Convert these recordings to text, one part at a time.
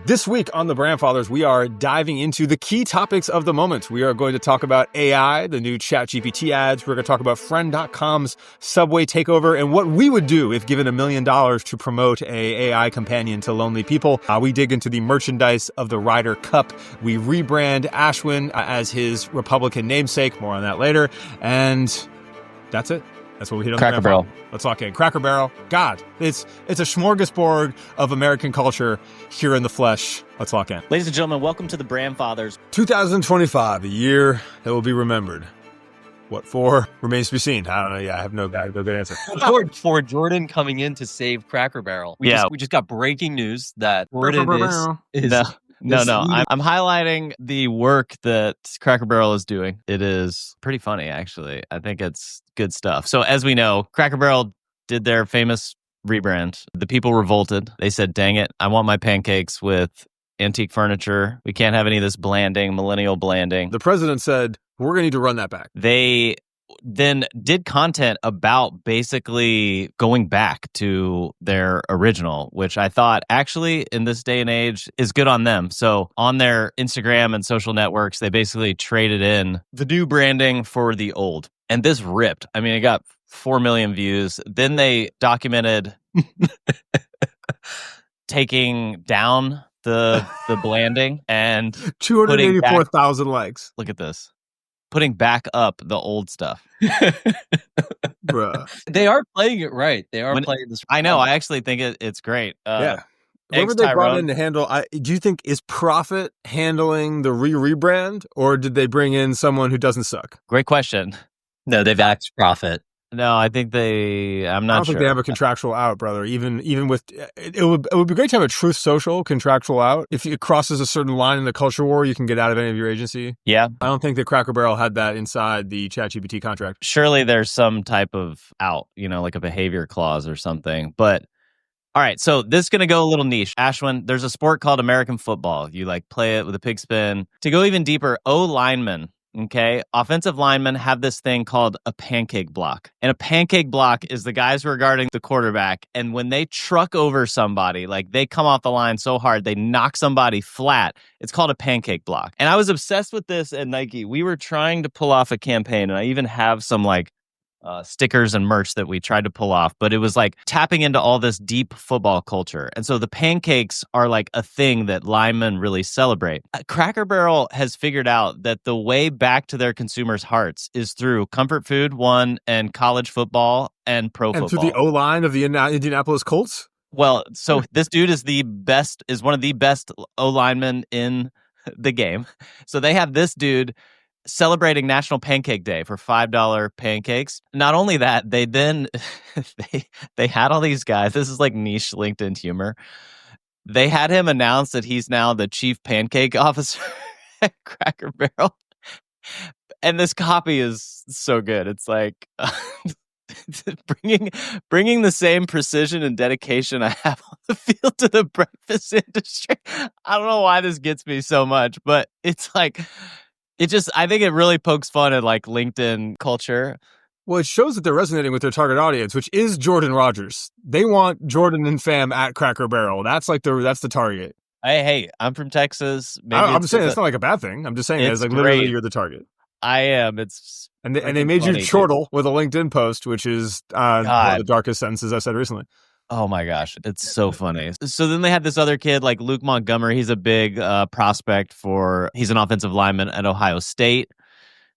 This week on the Brandfathers, we are diving into the key topics of the moment. We are going to talk about AI, the new ChatGPT ads. We're going to talk about Friend.com's Subway takeover and what we would do if given $1 million to promote a AI companion to lonely people. We dig into the merchandise of the Ryder Cup. We rebrand Ashwin as his Republican namesake. More on that later. And that's it. That's what we hit on Cracker Barrel. Let's lock in. Cracker Barrel. God, it's a smorgasbord of American culture here in the flesh. Let's lock in. Ladies and gentlemen, welcome to the Brandfathers. 2025, a year that will be remembered. What for? Remains to be seen. I don't know. Yeah, I have no good answer. For Jordan coming in to save Cracker Barrel. We just got breaking news that Jordan is No, I'm highlighting the work that Cracker Barrel is doing. It is pretty funny, actually. I think it's good stuff. So as we know, Cracker Barrel did their famous rebrand. The people revolted. They said, dang it, I want my pancakes with antique furniture. We can't have any of this blanding, millennial blanding. The president said, we're going to need to run that back. They then did content about basically going back to their original, which I thought actually in this day and age is good on them. So on their Instagram and social networks, they basically traded in the new branding for the old. And this ripped. I mean, it got 4 million views. Then they documented taking down the blanding and 284,000 likes. Look at this. Putting back up the old stuff. Bruh. They are playing it right. They are playing this. I know. I actually think it's great. Yeah. Whoever they brought in to handle, do you think is Profit handling the rebrand, or did they bring in someone who doesn't suck? Great question. No, they've axed Profit. No, I think I'm not sure. I don't think they have a contractual out, brother. Even with it would be great to have a Truth Social contractual out. If it crosses a certain line in the culture war, you can get out of any of your agency. Yeah. I don't think that Cracker Barrel had that inside the ChatGPT contract. Surely there's some type of out, like a behavior clause or something. But all right, so this is going to go a little niche. Ashwin, there's a sport called American football. You play it with a pig spin. To go even deeper, O-linemen. Okay, offensive linemen have this thing called a pancake block. And a pancake block is the guys regarding the quarterback. And when they truck over somebody, they come off the line so hard, they knock somebody flat. It's called a pancake block. And I was obsessed with this at Nike. We were trying to pull off a campaign, and I even have some stickers and merch that we tried to pull off, but it was tapping into all this deep football culture. And so the pancakes are a thing that linemen really celebrate. Cracker Barrel has figured out that the way back to their consumers' hearts is through comfort food, and college football and pro football. And through the O-line of the Indianapolis Colts? Well, so this dude is one of the best O-linemen in the game. So they have this dude celebrating National Pancake Day for $5 pancakes. Not only that, they then they had all these guys. This is niche LinkedIn humor. They had him announce that he's now the chief pancake officer at Cracker Barrel. And this copy is so good. It's bringing the same precision and dedication I have on the field to the breakfast industry. I don't know why this gets me so much, but it's I think it really pokes fun at LinkedIn culture. Well, it shows that they're resonating with their target audience, which is Jordan Rodgers. They want Jordan and fam at Cracker Barrel. That's the target. Hey, I'm from Texas. I'm just saying it's not a bad thing. I'm just saying it's literally you're the target. I am. And they made you chortle with a LinkedIn post, which is one of the darkest sentences I've said recently. Oh my gosh, it's so funny. So then they had this other kid Luke Montgomery. He's a big prospect he's an offensive lineman at Ohio State.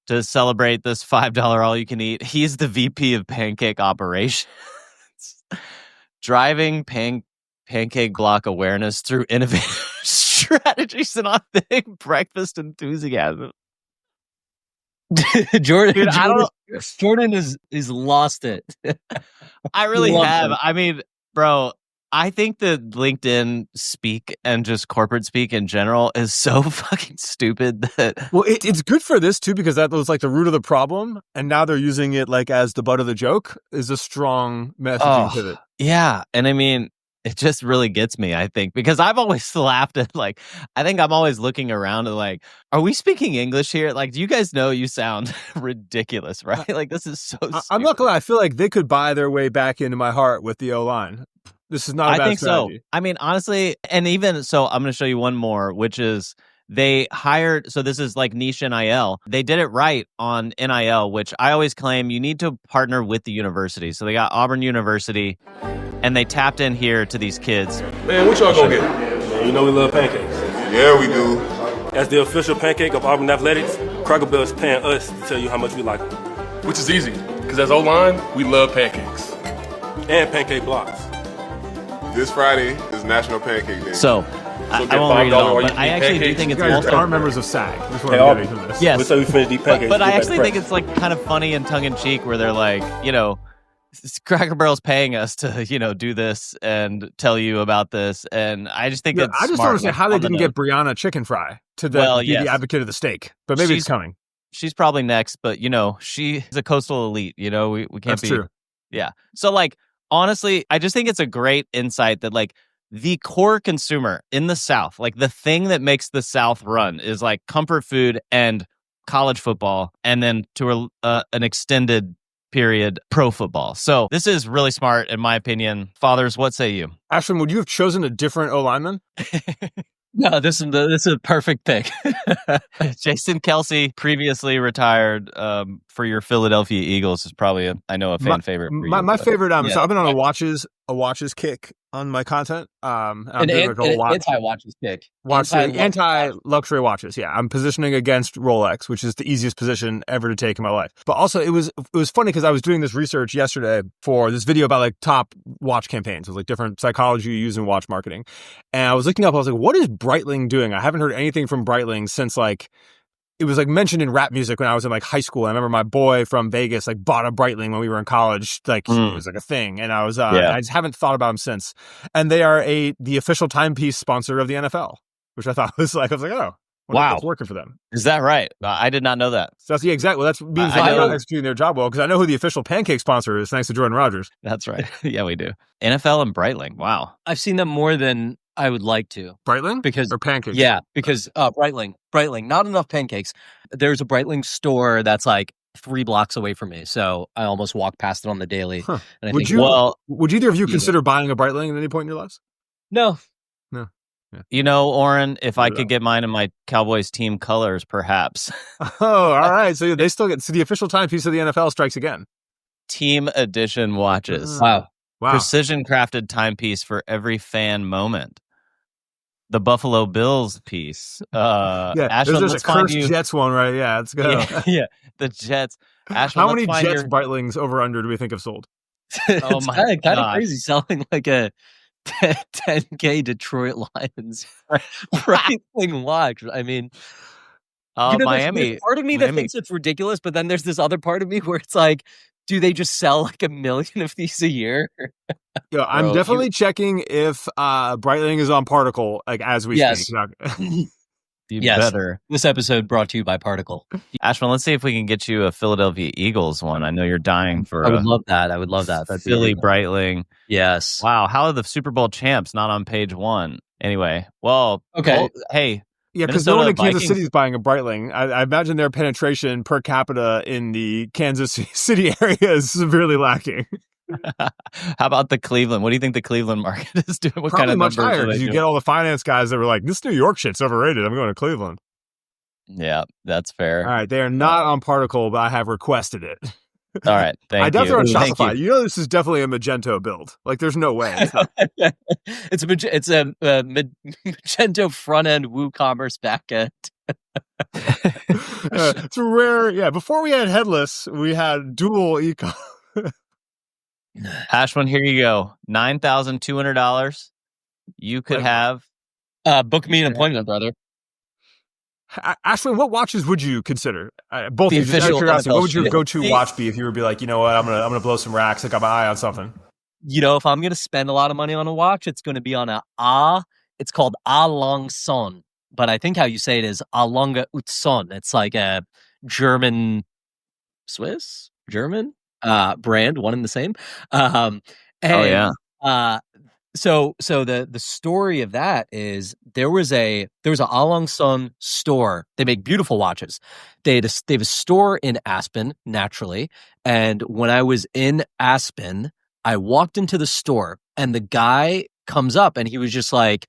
To celebrate this $5 all-you-can-eat, he's the VP of pancake operations. Driving pancake block awareness through innovative strategies and authentic breakfast enthusiasm. Jordan is lost it. I really have. I mean, bro, I think that LinkedIn speak and just corporate speak in general is so fucking stupid that... Well, it's good for this too, because that was the root of the problem. And now they're using it as the butt of the joke is a strong messaging pivot. Yeah. And I mean, it just really gets me, I think, because I've always laughed at I think I'm always looking around and are we speaking English here? Do you guys know you sound ridiculous, right? This is so stupid. I'm not gonna lie. I feel like they could buy their way back into my heart with the O-line. This is not a bad think strategy. so. I mean, honestly, and even so, I'm going to show you one more, which is they hired. So this is like niche NIL. They did it right on NIL, which I always claim you need to partner with the university. So they got Auburn University, and they tapped in here to these kids. Man, what y'all gonna get? Man, you know we love pancakes. Yeah, we do. As the official pancake of Auburn Athletics, Cracker Barrel is paying us to tell you how much we like them. Which is easy, because as O-line, we love pancakes. And pancake blocks. This Friday is National Pancake Day. So I get won't read it $5 all, all but you I can eat actually do pancakes. think You it's guys also are members of SAG. That's what Hey, I'm getting from this. Yes. Wait till we finish these pancakes. But I Get back actually to think practice. it's like kind of funny and tongue in cheek where they're like, Cracker Barrel's paying us to, do this and tell you about this. And I just think it's I just don't smart, understand like, how they on the didn't nose. get Brianna Chicken Fry to be yes. the advocate of the steak. But maybe it's She's- coming. She's probably next, but she's a coastal elite. We can't That's be. true. Yeah. So like honestly, I just think it's a great insight that like the core consumer in the South, like the thing that makes the South run is like comfort food and college football, and then to an extended period pro football. So this is really smart in my opinion. Fathers, what say you? Ashton, would you have chosen a different O lineman? No, this is a perfect pick. Jason Kelsey, previously retired for your Philadelphia Eagles, is probably a fan favorite. For My you, favorite. yeah. So I've been on a watches kick on my content. I'm An doing like a whole watch. anti-watches pick. Anti-luxury watches. Yeah, I'm positioning against Rolex, which is the easiest position ever to take in my life. But also, it was funny because I was doing this research yesterday for this video about like top watch campaigns. It was like different psychology you use in watch marketing, and I was looking up. I was like, what is Breitling doing? I haven't heard anything from Breitling since like. It was like mentioned in rap music when I was in like high school. I remember my boy from Vegas like bought a Breitling when we were in college. Like it was like a thing, and I was I just haven't thought about them since. And they are the official timepiece sponsor of the NFL, which I thought was like I was like, oh, wow, it's working for them. Is that right? I did not know that. So that's that means I they're know. not executing their job well because I know who the official pancake sponsor is, thanks to Jordan Rodgers. That's right. Yeah, we do. NFL and Breitling. Wow. I've seen them more than I would like to. Breitling Because or pancakes? Yeah, because Breitling, not enough pancakes. There's a Breitling store that's like 3 blocks away from me, so I almost walk past it on the daily. Huh. And I Would think, you? Would either of you Yeah. consider buying a Breitling at any point in your lives? no, Oren, if I Yeah. could get mine in my Cowboys team colors, perhaps. Oh, all right. So they still get the official timepiece of the NFL strikes again. Team edition watches. wow. Wow. Precision crafted timepiece for every fan moment. The Buffalo Bills piece. Yeah, Ashwin, there's a let's find cursed you. Jets one, right? Yeah, let's go. Yeah, the Jets. Ashwin, How let's many find Jets your- Breitlings over under do we think have sold? Oh It's my kind of gosh. crazy selling like a 10K Detroit Lions Breitling watch. I mean, there's Miami. part of me that Miami. thinks it's ridiculous, but then there's this other part of me where it's like, do they just sell like 1 million of these a year? Yeah, I'm Bro, definitely checking if Breitling is on Particle like as we Yes. speak. You Yes. better. This episode brought to you by Particle. Ashwin, let's see if we can get you a Philadelphia Eagles one. I know you're dying for I a would love that. That'd be Philly amazing. Breitling. Yes. Wow, how are the Super Bowl champs not on page 1? Anyway, well, Okay. well, hey, Yeah, because no one in Minnesota Kansas Vikings- City is buying a Breitling. I imagine their penetration per capita in the Kansas City area is severely lacking. how about the Cleveland? What do you think the Cleveland market is doing? What Probably kind of much numbers higher are they because you doing? get all the finance guys that were like, "This New York shit's overrated. I'm going to Cleveland." Yeah, that's fair. All right, they are not on Particle, but I have requested it. All right, thank I definitely you. on Thank Shopify. you. You know, this is definitely a Magento build. Like, there's no way. It's not. It's a Magento front end WooCommerce back end. It's rare. Yeah, before we had headless, we had dual ecom. Ashwin, here you go. $9,200. You could Wait. have. Book me an appointment, brother. Ashwin, what watches would you consider? Both The of you, just out of official curiosity, NFL what would your shoe. go-to watch be if you would be like, you know what, I'm gonna blow some racks, I got my eye on something. You know, if I'm going to spend a lot of money on a watch, it's going to be on it's called A Long Son. But I think how you say it is A Longa Ut Son. It's like a German brand, one and the same. Oh, yeah. So the story of that is there was a Along Son store. They make beautiful watches. They have a store in Aspen, naturally. And when I was in Aspen, I walked into the store and the guy comes up and he was just like,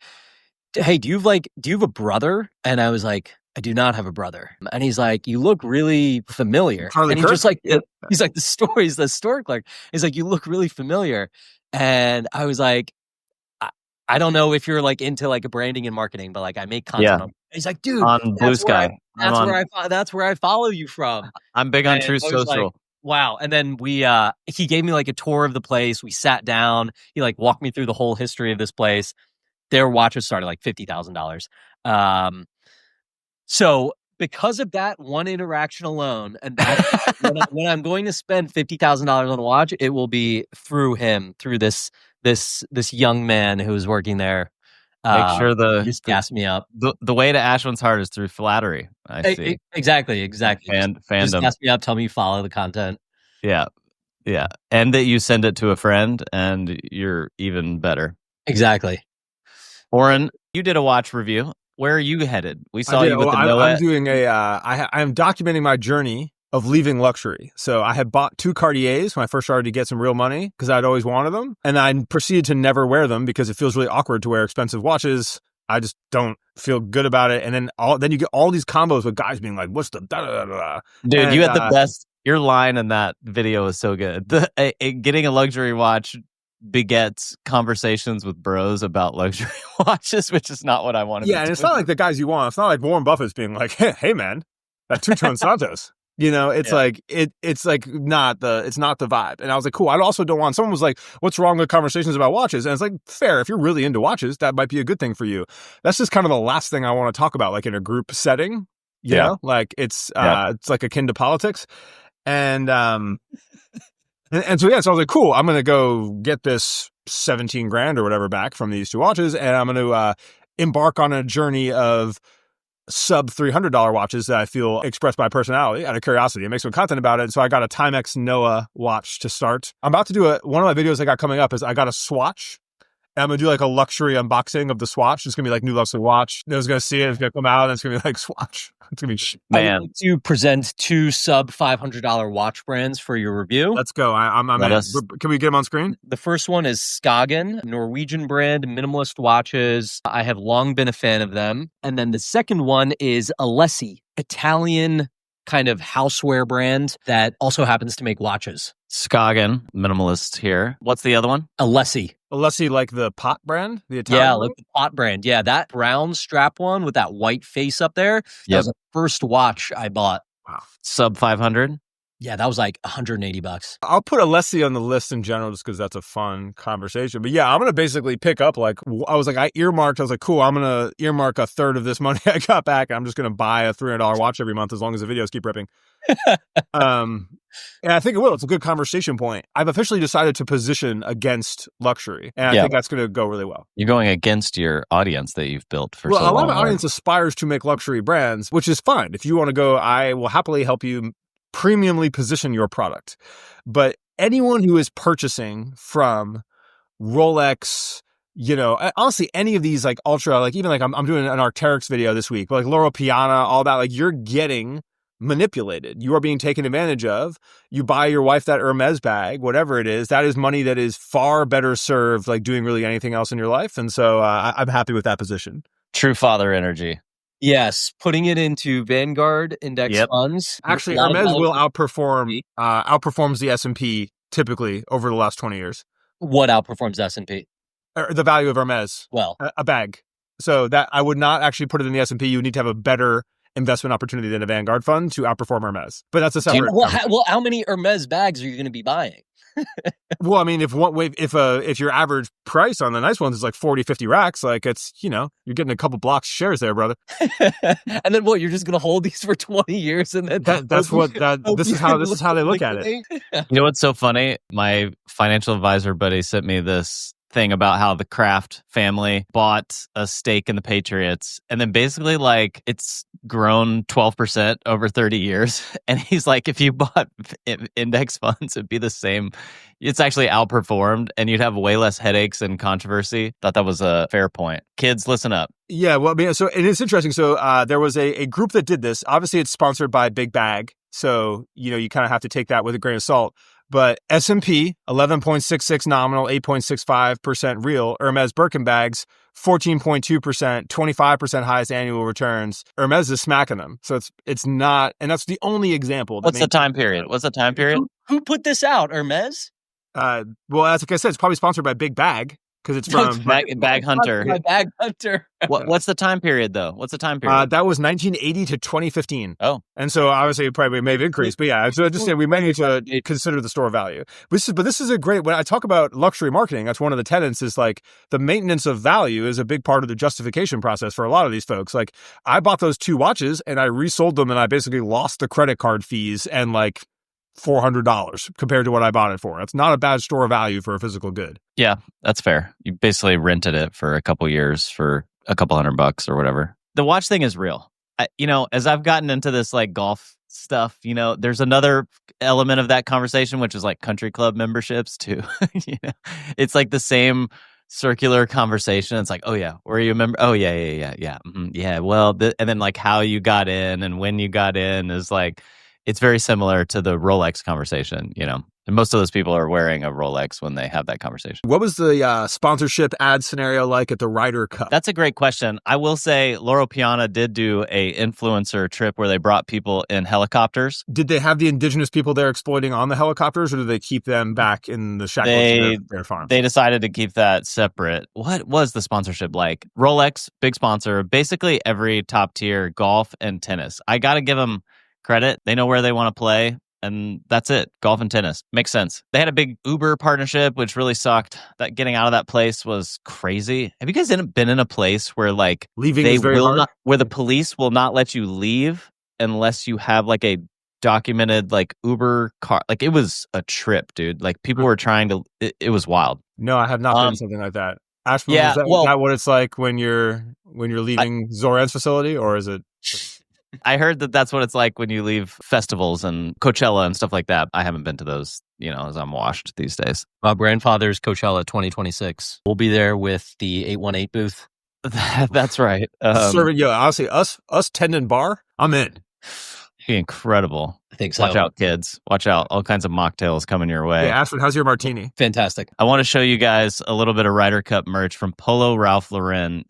hey, do you have a brother? And I was like, I do not have a brother. And he's like, you look really familiar. Charlie and he's Kirk? just like, he's like, he's the store clerk. He's like, you look really familiar. And I was like, I don't know if you're like into like a branding and marketing, but like I make content. Yeah. On. He's like, dude, On Blue Sky. That's where I follow you from. I'm big on And Truth I was like, Social. wow. And then he gave me like a tour of the place. We sat down. He like walked me through the whole history of this place. Their watches started like $50,000. So because of that one interaction alone, and that, when I'm going to spend $50,000 on a watch, it will be through him, through this young man who's working there. Make sure just gas me up. The way to Ashwin's heart is through flattery. I see. Exactly. Just Fandom. gas me up. Tell me you follow the content. Yeah. And that you send it to a friend, and you're even better. Exactly. Oren, you did a watch review. Where are you headed? We saw you with the Noah. I'm doing I am documenting my journey of leaving luxury. So I had bought 2 Cartiers when I first started to get some real money because I'd always wanted them. And I proceeded to never wear them because it feels really awkward to wear expensive watches. I just don't feel good about it. And then you get all these combos with guys being like, what's the da-da-da-da? Dude, and, you had the best. Your line in that video is so good. Getting a luxury watch begets conversations with bros about luxury watches, which is not what I wanted. Yeah, and it's not like the guys you want. It's not like Warren Buffett's being like, hey man, that two-tone Santos. You know, it's like it's like not the vibe. And I was like, cool. I also don't want, someone was like, what's wrong with conversations about watches? And it's like, fair, if you're really into watches, that might be a good thing for you. That's just kind of the last thing I want to talk about, like in a group setting. You know, like it's like akin to politics. And And so, so I was like, cool, I'm going to go get this 17 grand or whatever back from these 2 watches. And I'm going to embark on a journey of sub $300 watches that I feel express my personality out of curiosity and make some content about it. And so I got a Timex Noah watch to start. I'm about to do one of my videos I got coming up is I got a swatch. And I'm going to do like a luxury unboxing of the swatch. It's going to be like new luxury watch. No one's going to see it. It's going to come out and it's going to be like swatch. It's going to be man. I would like to present 2 sub $500 watch brands for your review. Let's go. Can we get them on screen? The first one is Skagen, Norwegian brand, minimalist watches. I have long been a fan of them. And then the second one is Alessi, Italian kind of houseware brand that also happens to make watches. Skagen, minimalist here. What's the other one? Alessi. Alessi, like the pot brand? The Italian like the pot brand. Yeah, that brown strap one with that white face up there. That was the first watch I bought. Wow. Sub 500? Yeah, that was like $180. I'll put Alessi on the list in general just because that's a fun conversation. But yeah, I'm going to basically pick up I was like, cool, I'm going to earmark a third of this money I got back. And I'm just going to buy a $300 watch every month as long as the videos keep ripping. And I think it will. It's a good conversation point. I've officially decided to position against luxury. And I think that's going to go really well. You're going against your audience that you've built for so long. Well, a lot of my audience aspires to make luxury brands, which is fine. If you want to go, I will happily help you premiumly position your product. But anyone who is purchasing from Rolex, honestly, any of these like ultra, like even like I'm doing an Arc'teryx video this week, but like Loro Piana, all that, like you're getting manipulated. You are being taken advantage of. You buy your wife that Hermes bag, whatever it is, that is money that is far better served like doing really anything else in your life. And so I'm happy with that position. True father energy. Yes, putting it into Vanguard index funds. Actually, Hermes will outperforms the S&P typically over the last 20 years. What outperforms S&P? The value of Hermes. Well, a bag. So that I would not actually put it in the S&P. You would need to have a better investment opportunity than a Vanguard fund to outperform Hermes. But that's a separate. How many Hermes bags are you going to be buying? Well, I mean, if your average price on the nice ones is like 40, 50 racks, like it's, you're getting a couple blocks shares there, brother. And then what? You're just going to hold these for 20 years and then this is how they look at it. You know what's so funny? My financial advisor buddy sent me this thing about how the Kraft family bought a stake in the Patriots and then basically like it's grown 12% over 30 years. And he's like, if you bought index funds, it'd be the same. It's actually outperformed and you'd have way less headaches and controversy. Thought that was a fair point. Kids, listen up. Yeah, well, I mean, so and it's interesting. So there was a group that did this. Obviously, it's sponsored by Big Bag. So, you kind of have to take that with a grain of salt. but S&P 11.66 nominal, 8.65% real. Hermes Birkin bags 14.2%, 25% highest annual returns. Hermes is smacking them, so it's not, and that's the only example. What's the time period? Who put this out? Hermes? Well, as like I said, it's probably sponsored by Big Bag because it's from Bag Hunter. My Bag Hunter. What's the time period though? What's the time period? That was 1980 to 2015. Oh, and so obviously it probably may have increased, but yeah. So I just said we may need to consider the store value. But this is a great. When I talk about luxury marketing, that's one of the tenets. Is like the maintenance of value is a big part of the justification process for a lot of these folks. Like I bought those 2 watches and I resold them, and I basically lost the credit card fees and like $400 compared to what I bought it for. That's not a bad store value for a physical good. yeah, that's fair. You basically rented it for a couple years for a couple $100 or whatever. The watch thing is real. As I've gotten into this like golf stuff, there's another element of that conversation, which is like country club memberships too. It's like the same circular conversation. It's like, oh yeah, were you a member? Oh yeah. Mm-hmm. Yeah. Well, and then like how you got in and when you got in is like, it's very similar to the Rolex conversation, And most of those people are wearing a Rolex when they have that conversation. What was the sponsorship ad scenario like at the Ryder Cup? That's a great question. I will say Loro Piana did do a influencer trip where they brought people in helicopters. Did they have the indigenous people there exploiting on the helicopters, or did they keep them back in the shackles of their farm? They decided to keep that separate. What was the sponsorship like? Rolex, big sponsor. Basically every top tier golf and tennis. I got to give them credit. They know where they want to play. And that's it. Golf and tennis. Makes sense. They had a big Uber partnership, which really sucked. That getting out of that place was crazy. Have you guys been in a place where like leaving is very hard? Where the police will not let you leave unless you have like a documented like Uber car? Like it was a trip, dude. Like people were trying to. It was wild. No, I have not been in something like that. Ashman, is that what it's like when you're leaving Zoran's facility, or is it? I heard that that's what it's like when you leave festivals and Coachella and stuff like that. I haven't been to those, as I'm washed these days. My grandfather's Coachella 2026. We'll be there with the 818 booth. That's right. Honestly, us Tendon Bar, I'm in. Be incredible. I think so. Watch out, kids. Watch out. All kinds of mocktails coming your way. Hey, Ashford, how's your martini? Fantastic. I want to show you guys a little bit of Ryder Cup merch from Polo Ralph Lauren.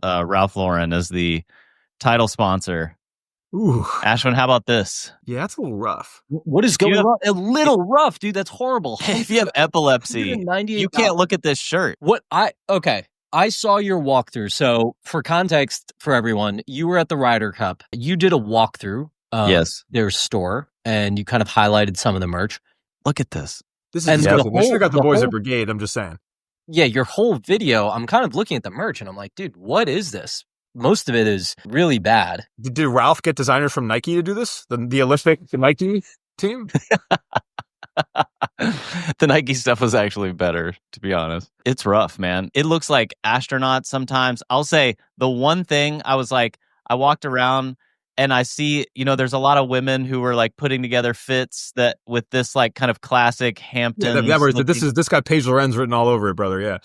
Ralph Lauren is the title sponsor. Ooh. Ashwin, how about this? Yeah, that's a little rough. What is going on? A little rough, dude. That's horrible. If you have epilepsy, you can't look at this shirt. I saw your walkthrough. So for context for everyone, you were at the Ryder Cup. You did a walkthrough of yes. their store, and you kind of highlighted some of the merch. Look at this. This is disgusting. They should have got the boys at Brigade, I'm just saying. Yeah, your whole video, I'm kind of looking at the merch, and I'm like, dude, what is this? Most of it is really bad. Did Ralph get designers from Nike to do this? The Olympic Nike team? The Nike stuff was actually better, to be honest. It's rough, man. It looks like astronauts sometimes. I'll say the one thing I was like, I walked around and I see, there's a lot of women who were like putting together fits that with this like kind of classic Hamptons. Yeah, this got Paige Lorenz written all over it, brother. Yeah.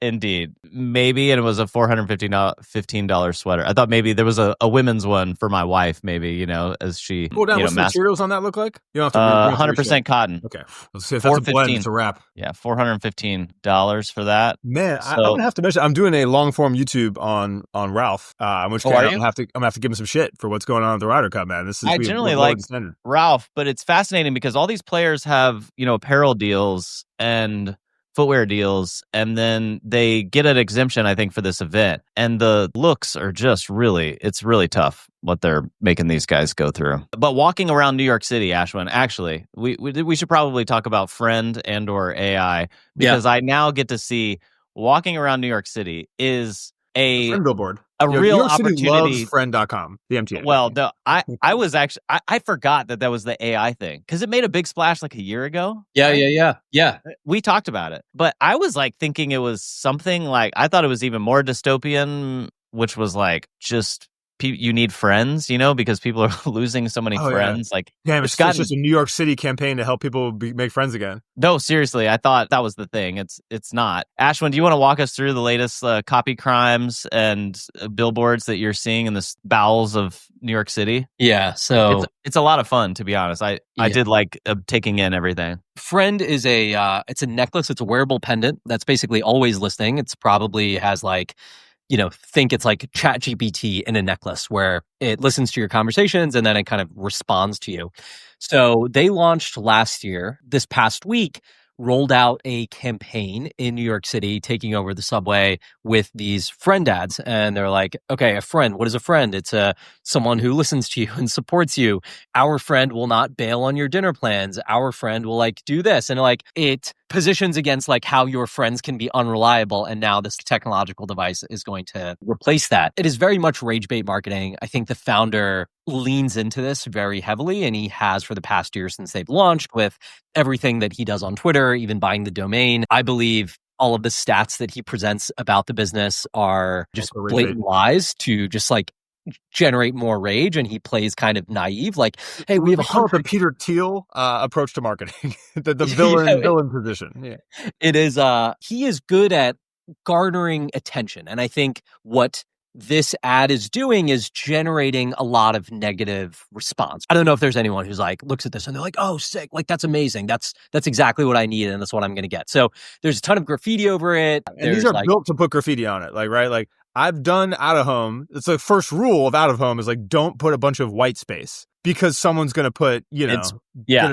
Indeed. Maybe, and it was a $415 sweater. I thought maybe there was a women's one for my wife, maybe, as she... What's the materials on that look like? You don't have to 100% cotton. Okay. Let's see if that's a blend. It's a wrap. Yeah, $415 for that. Man, I'm going to have to mention, I'm doing a long-form YouTube on Ralph, which I'm going to have to give him some shit for what's going on at the Ryder Cup, man. I generally like Ralph, but it's fascinating because all these players have, apparel deals and footwear deals, and then they get an exemption, I think, for this event. And the looks are just it's really tough what they're making these guys go through. But walking around New York City, Ashwin, actually, we should probably talk about Friend and or AI, because I now get to see walking around New York City is a Friend billboard. Real New York opportunity. City loves friend.com, the MTA. Well, no, I was actually, I forgot that was the AI thing because it made a big splash like a year ago. Yeah. We talked about it, but I was like thinking it was something like, I thought it was even more dystopian, which was like just you need friends, because people are losing so many Oh, yeah. friends. Like, Damn, it's it's just a New York City campaign to help people make friends again. No, seriously, I thought that was the thing. It's not. Ashwin, do you want to walk us through the latest copy crimes and billboards that you're seeing in the bowels of New York City? Yeah, so it's a lot of fun, to be honest. I did like taking in everything. Friend is it's a necklace. It's a wearable pendant that's basically always listening. It's probably has like, think it's like ChatGPT in a necklace where it listens to your conversations and then it kind of responds to you. So they launched last year. This past week, rolled out a campaign in New York City, taking over the subway with these friend ads. And they're like, okay, a friend. What is a friend? It's someone who listens to you and supports you. Our friend will not bail on your dinner plans. Our friend will do this. And it positions against how your friends can be unreliable. And now this technological device is going to replace that. It is very much rage bait marketing. I think the founder leans into this very heavily, and he has for the past year since they've launched, with everything that he does on Twitter, even buying the domain. I believe all of the stats that he presents about the business are just blatant lies to just generate more rage, and he plays kind of naive. Hey, we have the Peter Thiel approach to marketing, the villain position. Yeah, it is. He is good at garnering attention, and I think what this ad is doing is generating a lot of negative response. I don't know if there's anyone who's looks at this and they're like, oh, sick. That's amazing. That's exactly what I need. And that's what I'm going to get. So there's a ton of graffiti over it. And these are built to put graffiti on it. Right. I've done out of home. It's the first rule of out of home is don't put a bunch of white space because someone's going to put, gonna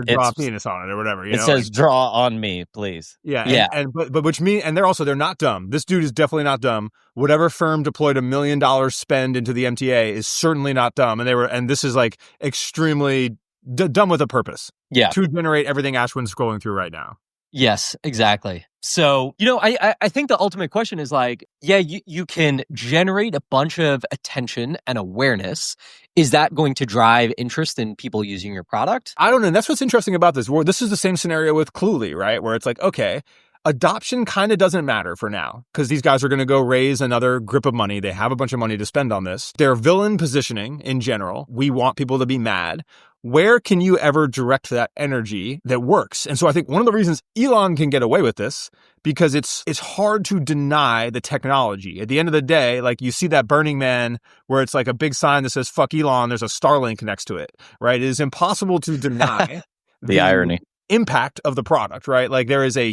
draw penis on it or whatever. It says draw on me, please. Yeah. But which means, and they're not dumb. This dude is definitely not dumb. Whatever firm deployed $1 million spend into the MTA is certainly not dumb. And this is extremely dumb with a purpose. Yeah. To generate everything Ashwin's scrolling through right now. Yes, exactly. So, I think the ultimate question is you can generate a bunch of attention and awareness. Is that going to drive interest in people using your product? I don't know. And that's what's interesting about this. This is the same scenario with Cluely, right? Where it's okay, adoption kind of doesn't matter for now because these guys are going to go raise another grip of money. They have a bunch of money to spend on this. Their villain positioning in general, we want people to be mad. Where can you ever direct that energy that works? And so I think one of the reasons Elon can get away with this, because it's hard to deny the technology. At the end of the day, you see that Burning Man where it's a big sign that says, fuck Elon, there's a Starlink next to it, right? It is impossible to deny the irony. Impact of the product, right?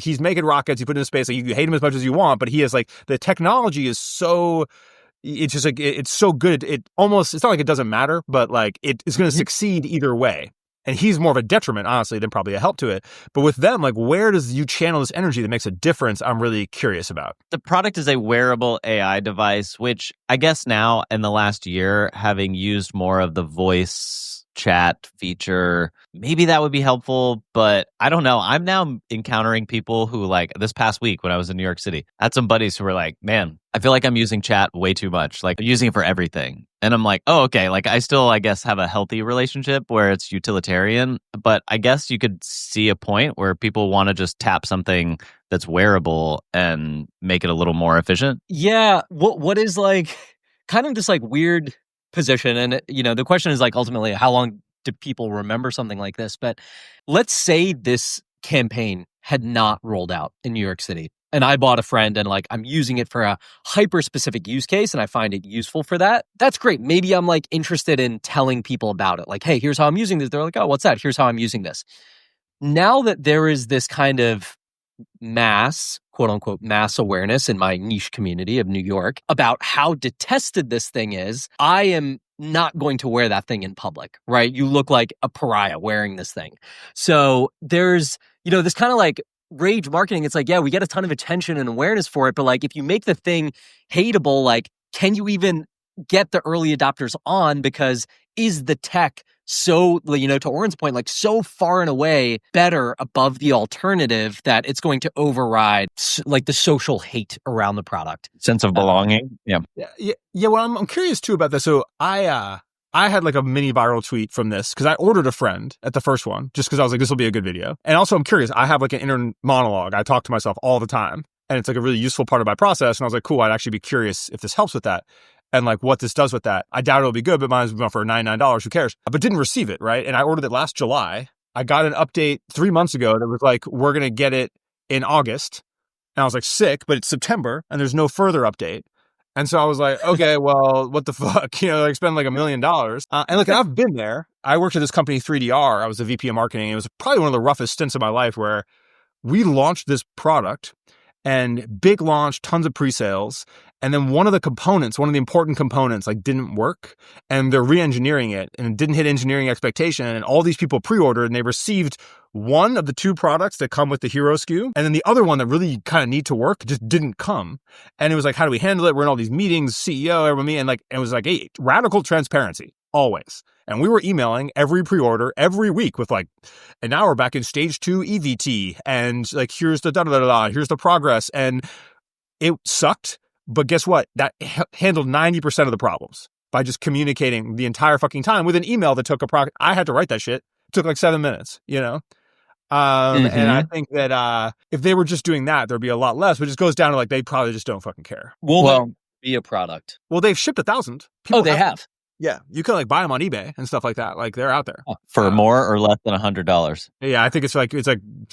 He's making rockets, you put it in space, you hate him as much as you want, but he has the technology is so... It's just it's so good. It's not like it doesn't matter, but it is going to succeed either way. And he's more of a detriment, honestly, than probably a help to it. But with them, where does you channel this energy that makes a difference? I'm really curious about. The product is a wearable AI device, which I guess now in the last year, having used more of the voice chat feature, maybe that would be helpful, but I don't know. I'm now encountering people who this past week when I was in New York City, I had some buddies who were man, I feel like I'm using chat way too much. I'm using it for everything. And I'm oh, okay. I still, I guess, have a healthy relationship where it's utilitarian, but I guess you could see a point where people want to just tap something that's wearable and make it a little more efficient. Yeah. What is kind of this weird position, and the question is ultimately how long do people remember something like this? But let's say this campaign had not rolled out in New York City and I bought a friend and I'm using it for a hyper specific use case and I find it useful for that. That's great. Maybe I'm interested in telling people about it. Hey, here's how I'm using this. They're oh, what's that? Here's how I'm using this. Now that there is this kind of mass, quote unquote, mass awareness in my niche community of New York about how detested this thing is, I am not going to wear that thing in public, right? You look like a pariah wearing this thing. So there's, this kind of rage marketing. It's yeah, we get a ton of attention and awareness for it, but if you make the thing hateable, can you even get the early adopters on? Because is the tech so, to Oren's point, so far and away better above the alternative that it's going to override the social hate around the product? Sense of belonging. Yeah. Well, I'm curious too about this. So I had a mini viral tweet from this because I ordered a friend at the first one just because I was this will be a good video. And also I'm curious. I have an inner monologue. I talk to myself all the time and it's a really useful part of my process. And I was cool, I'd actually be curious if this helps with that. and like what this does with that. I doubt it'll be good, but mine was going for $99. Who cares? But didn't receive it, right? And I ordered it last July. I got an update 3 months ago that was like, we're going to get it in August. And I was like, sick, but it's September and there's no further update. And so I was like, okay, well, what the fuck? You know, like spend like $1 million. And look, I've been there. I worked at this company, 3DR. I was the VP of marketing. It was probably one of the roughest stints of my life where we launched this product and big launch, tons of pre-sales. And then one of the important components, like didn't work, and they're re-engineering it and it didn't hit engineering expectation. And all these people pre-ordered and they received one of the 2 products that come with the hero SKU. And then the other one that really kind of need to work just didn't come. And it was like, how do we handle it? We're in all these meetings, CEO, everyone, me. And like, it was like, hey, radical transparency, always. And we were emailing every pre-order every week with like, and now we're back in stage 2 EVT. And like, here's the da-da-da-da, here's the progress. And it sucked. But guess what? That handled 90% of the problems by just communicating the entire fucking time with an email that took I had to write that shit. It took like 7 minutes, you know? And I think that if they were just doing that, there'd be a lot less, but it just goes down to like, they probably just don't fucking care. Will there be a product? Well, they've shipped 1,000. They have. Yeah, you can like buy them on eBay and stuff like that. Like they're out there for more or less than $100. Yeah, I think it's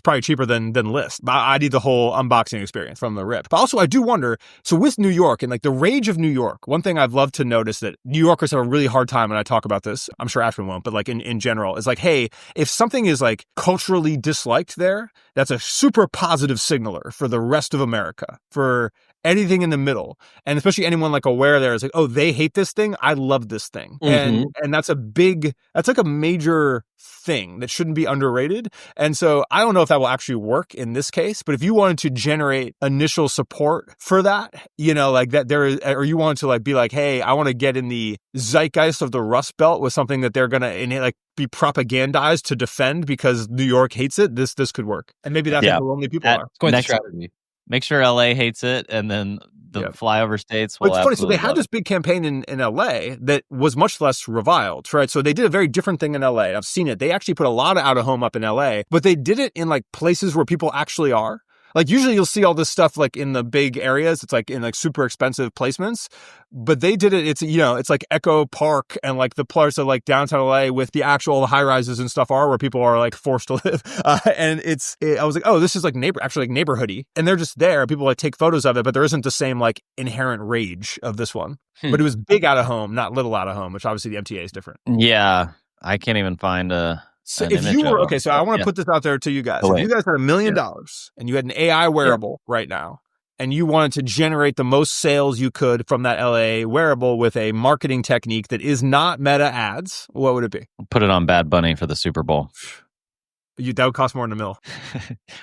probably cheaper than list. But I need the whole unboxing experience from the rip. But also, I do wonder. So with New York and like the rage of New York, one thing I've loved to notice that New Yorkers have a really hard time when I talk about this. I'm sure Ashwin won't, but like in general, is like, hey, if something is like culturally disliked there, that's a super positive signaler for the rest of America, for anything in the middle. And especially anyone like aware there is like, oh, they hate this thing. I love this thing. And that's like a major thing that shouldn't be underrated. And so I don't know if that will actually work in this case, but if you wanted to generate initial support for that, you know, like that there is, or you wanted to like be like, hey, I want to get in the zeitgeist of the Rust Belt with something that they're going to like be propagandized to defend because New York hates it, this could work. And maybe that's what the lonely people are. It's quite the strategy. Make sure LA hates it, and then the flyover states will. It's funny. So they had this big campaign in LA that was much less reviled, right? So they did a very different thing in LA. I've seen it. They actually put a lot of out of home up in LA, but they did it in like places where people actually are. Like usually you'll see all this stuff like in the big areas. It's like in like super expensive placements, but they did it. It's, you know, it's like Echo Park and like the parts of like downtown LA with the actual high rises and stuff are where people are like forced to live. And I was like, oh, this is like neighborhoody. And they're just there. People like take photos of it, but there isn't the same like inherent rage of this one. But it was big out of home, not little out of home, which obviously the MTA is different. Yeah. I can't even find So if you were, okay, so I want to put this out there to you guys. If you guys had $1 million and you had an AI wearable right now, and you wanted to generate the most sales you could from that LA wearable with a marketing technique that is not Meta ads, what would it be? Put it on Bad Bunny for the Super Bowl. That would cost more than $1 million.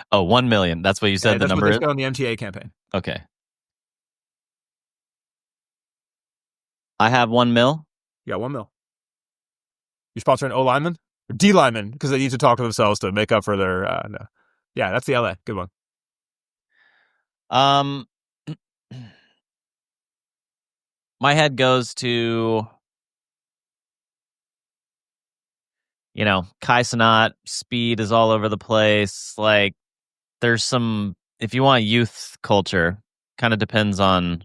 Oh, 1 million. That's what you said the number is? That's what they spent on the MTA campaign. Okay. I have 1 mil. You got 1 mil. You sponsoring O lineman? Or D lineman, because they need to talk to themselves to make up for their no. Yeah, that's the LA. Good one. My head goes to, you know, Kai Cenat, speed is all over the place. Like there's some, if you want youth culture, kind of depends on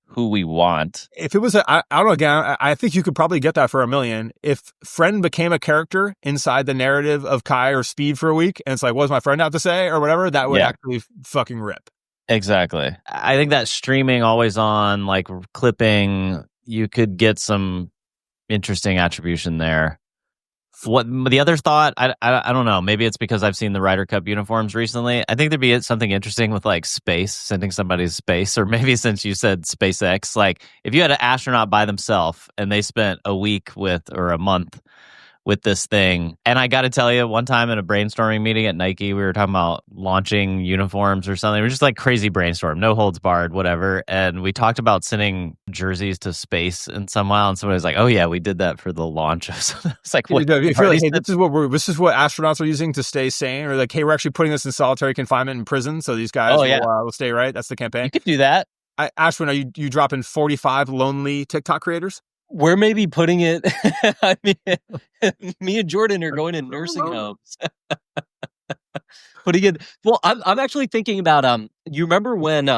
who we want. If it was I don't know, again, I think you could probably get that for $1 million. If Friend became a character inside the narrative of Kai or Speed for a week, and it's like, what does my friend have to say or whatever, that would actually fucking rip. Exactly. I think that streaming always on, like clipping, you could get some interesting attribution there. What the other thought, I don't know. Maybe it's because I've seen the Ryder Cup uniforms recently. I think there'd be something interesting with like space, sending somebody to space, or maybe since you said SpaceX, like if you had an astronaut by themselves and they spent a week or a month with this thing. And I got to tell you, one time in a brainstorming meeting at Nike, we were talking about launching uniforms or something. It was just like crazy brainstorm, no holds barred, whatever. And we talked about sending jerseys to space in some while. And somebody was like, oh yeah, we did that for the launch of something. It's like, what? If you're like, hey, this is what astronauts are using to stay sane, or like, hey, we're actually putting this in solitary confinement in prison, so these guys will stay right. That's the campaign. You could do that. Ashwin, are you dropping 45 lonely TikTok creators? We're maybe putting it. I mean, me and Jordan are going in nursing homes. Putting it. Well, I'm actually thinking about. You remember when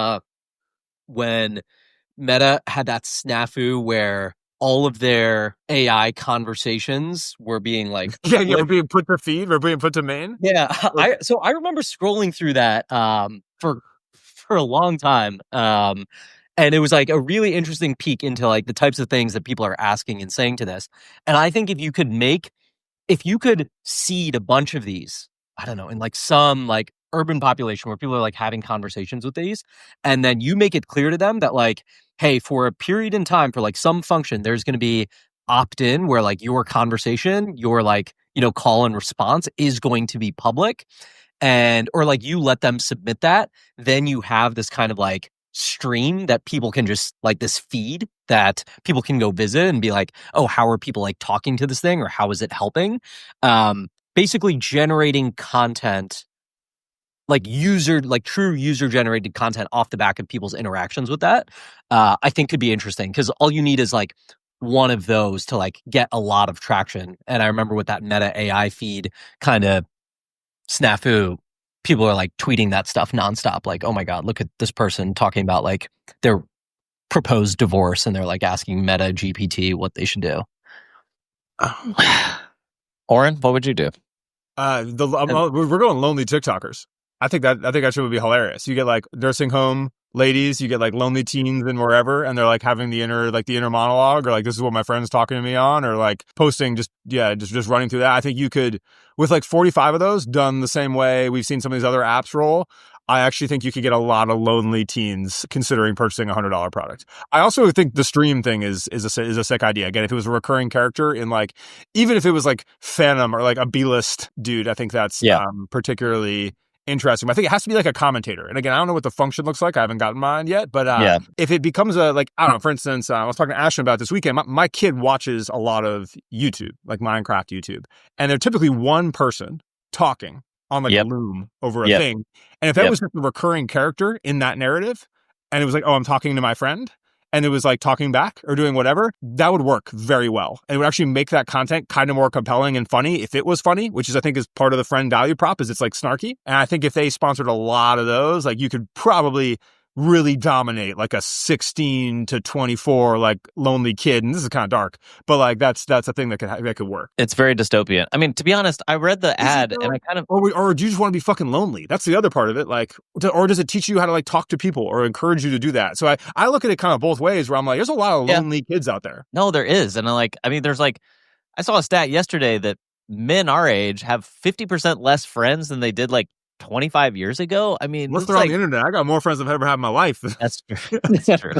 Meta had that snafu where all of their AI conversations were being like, Yeah, we're being put to feed, we're being put to main. yeah. I remember scrolling through that for a long time. And it was like a really interesting peek into like the types of things that people are asking and saying to this. And I think if you could seed a bunch of these, I don't know, in like some like urban population where people are like having conversations with these, and then you make it clear to them that like, hey, for a period in time for like some function, there's going to be opt-in where like your conversation, your like, call and response is going to be public, and or like you let them submit that, then you have this kind of like stream that people can just like this feed that people can go visit and be like, oh, how are people like talking to this thing, or how is it helping? Basically generating content, like true user generated content off the back of people's interactions with that, I think could be interesting, because all you need is like one of those to like get a lot of traction. And I remember with that Meta AI feed kind of snafu, people are like tweeting that stuff nonstop. Like, oh my God, look at this person talking about like their proposed divorce, and they're like asking Meta GPT what they should do. Oren, what would you do? We're going lonely TikTokers. I think that should be hilarious. You get like nursing home ladies, you get like lonely teens and wherever, and they're like having the inner monologue, or like, this is what my friend's talking to me on, or like posting just running through that. I think you could, with like 45 of those done the same way we've seen some of these other apps roll, I actually think you could get a lot of lonely teens considering purchasing a $100 product. I also think the stream thing is a sick idea. Again, if it was a recurring character in like, even if it was like Phantom or like a B-list dude, I think that's particularly interesting. I think it has to be like a commentator. And again, I don't know what the function looks like. I haven't gotten mine yet. But if it becomes a, like, I don't know, for instance, I was talking to Ashton about this weekend. My kid watches a lot of YouTube, like Minecraft YouTube. And they're typically one person talking on like a loom over a thing. And if that was just a recurring character in that narrative, and it was like, oh, I'm talking to my friend, and it was like talking back or doing whatever, that would work very well. And it would actually make that content kind of more compelling and funny if it was funny, which is, I think, is part of the friend value prop, is it's like snarky. And I think if they sponsored a lot of those, like, you could probably really dominate like a 16 to 24 like lonely kid. And this is kind of dark, but like that's a thing that could work. It's very dystopian. I mean, to be honest, I read the ad and I kind of, or do you just want to be fucking lonely? That's the other part of it. Like, or does it teach you how to like talk to people or encourage you to do that? So I look at it kind of both ways, where I'm like, there's a lot of lonely kids out there. No, there is. And I mean, there's like, I saw a stat yesterday that men our age have 50% less friends than they did like 25 years ago. I mean, once they're on the internet, I got more friends than I've ever had in my life. That's true. That's true.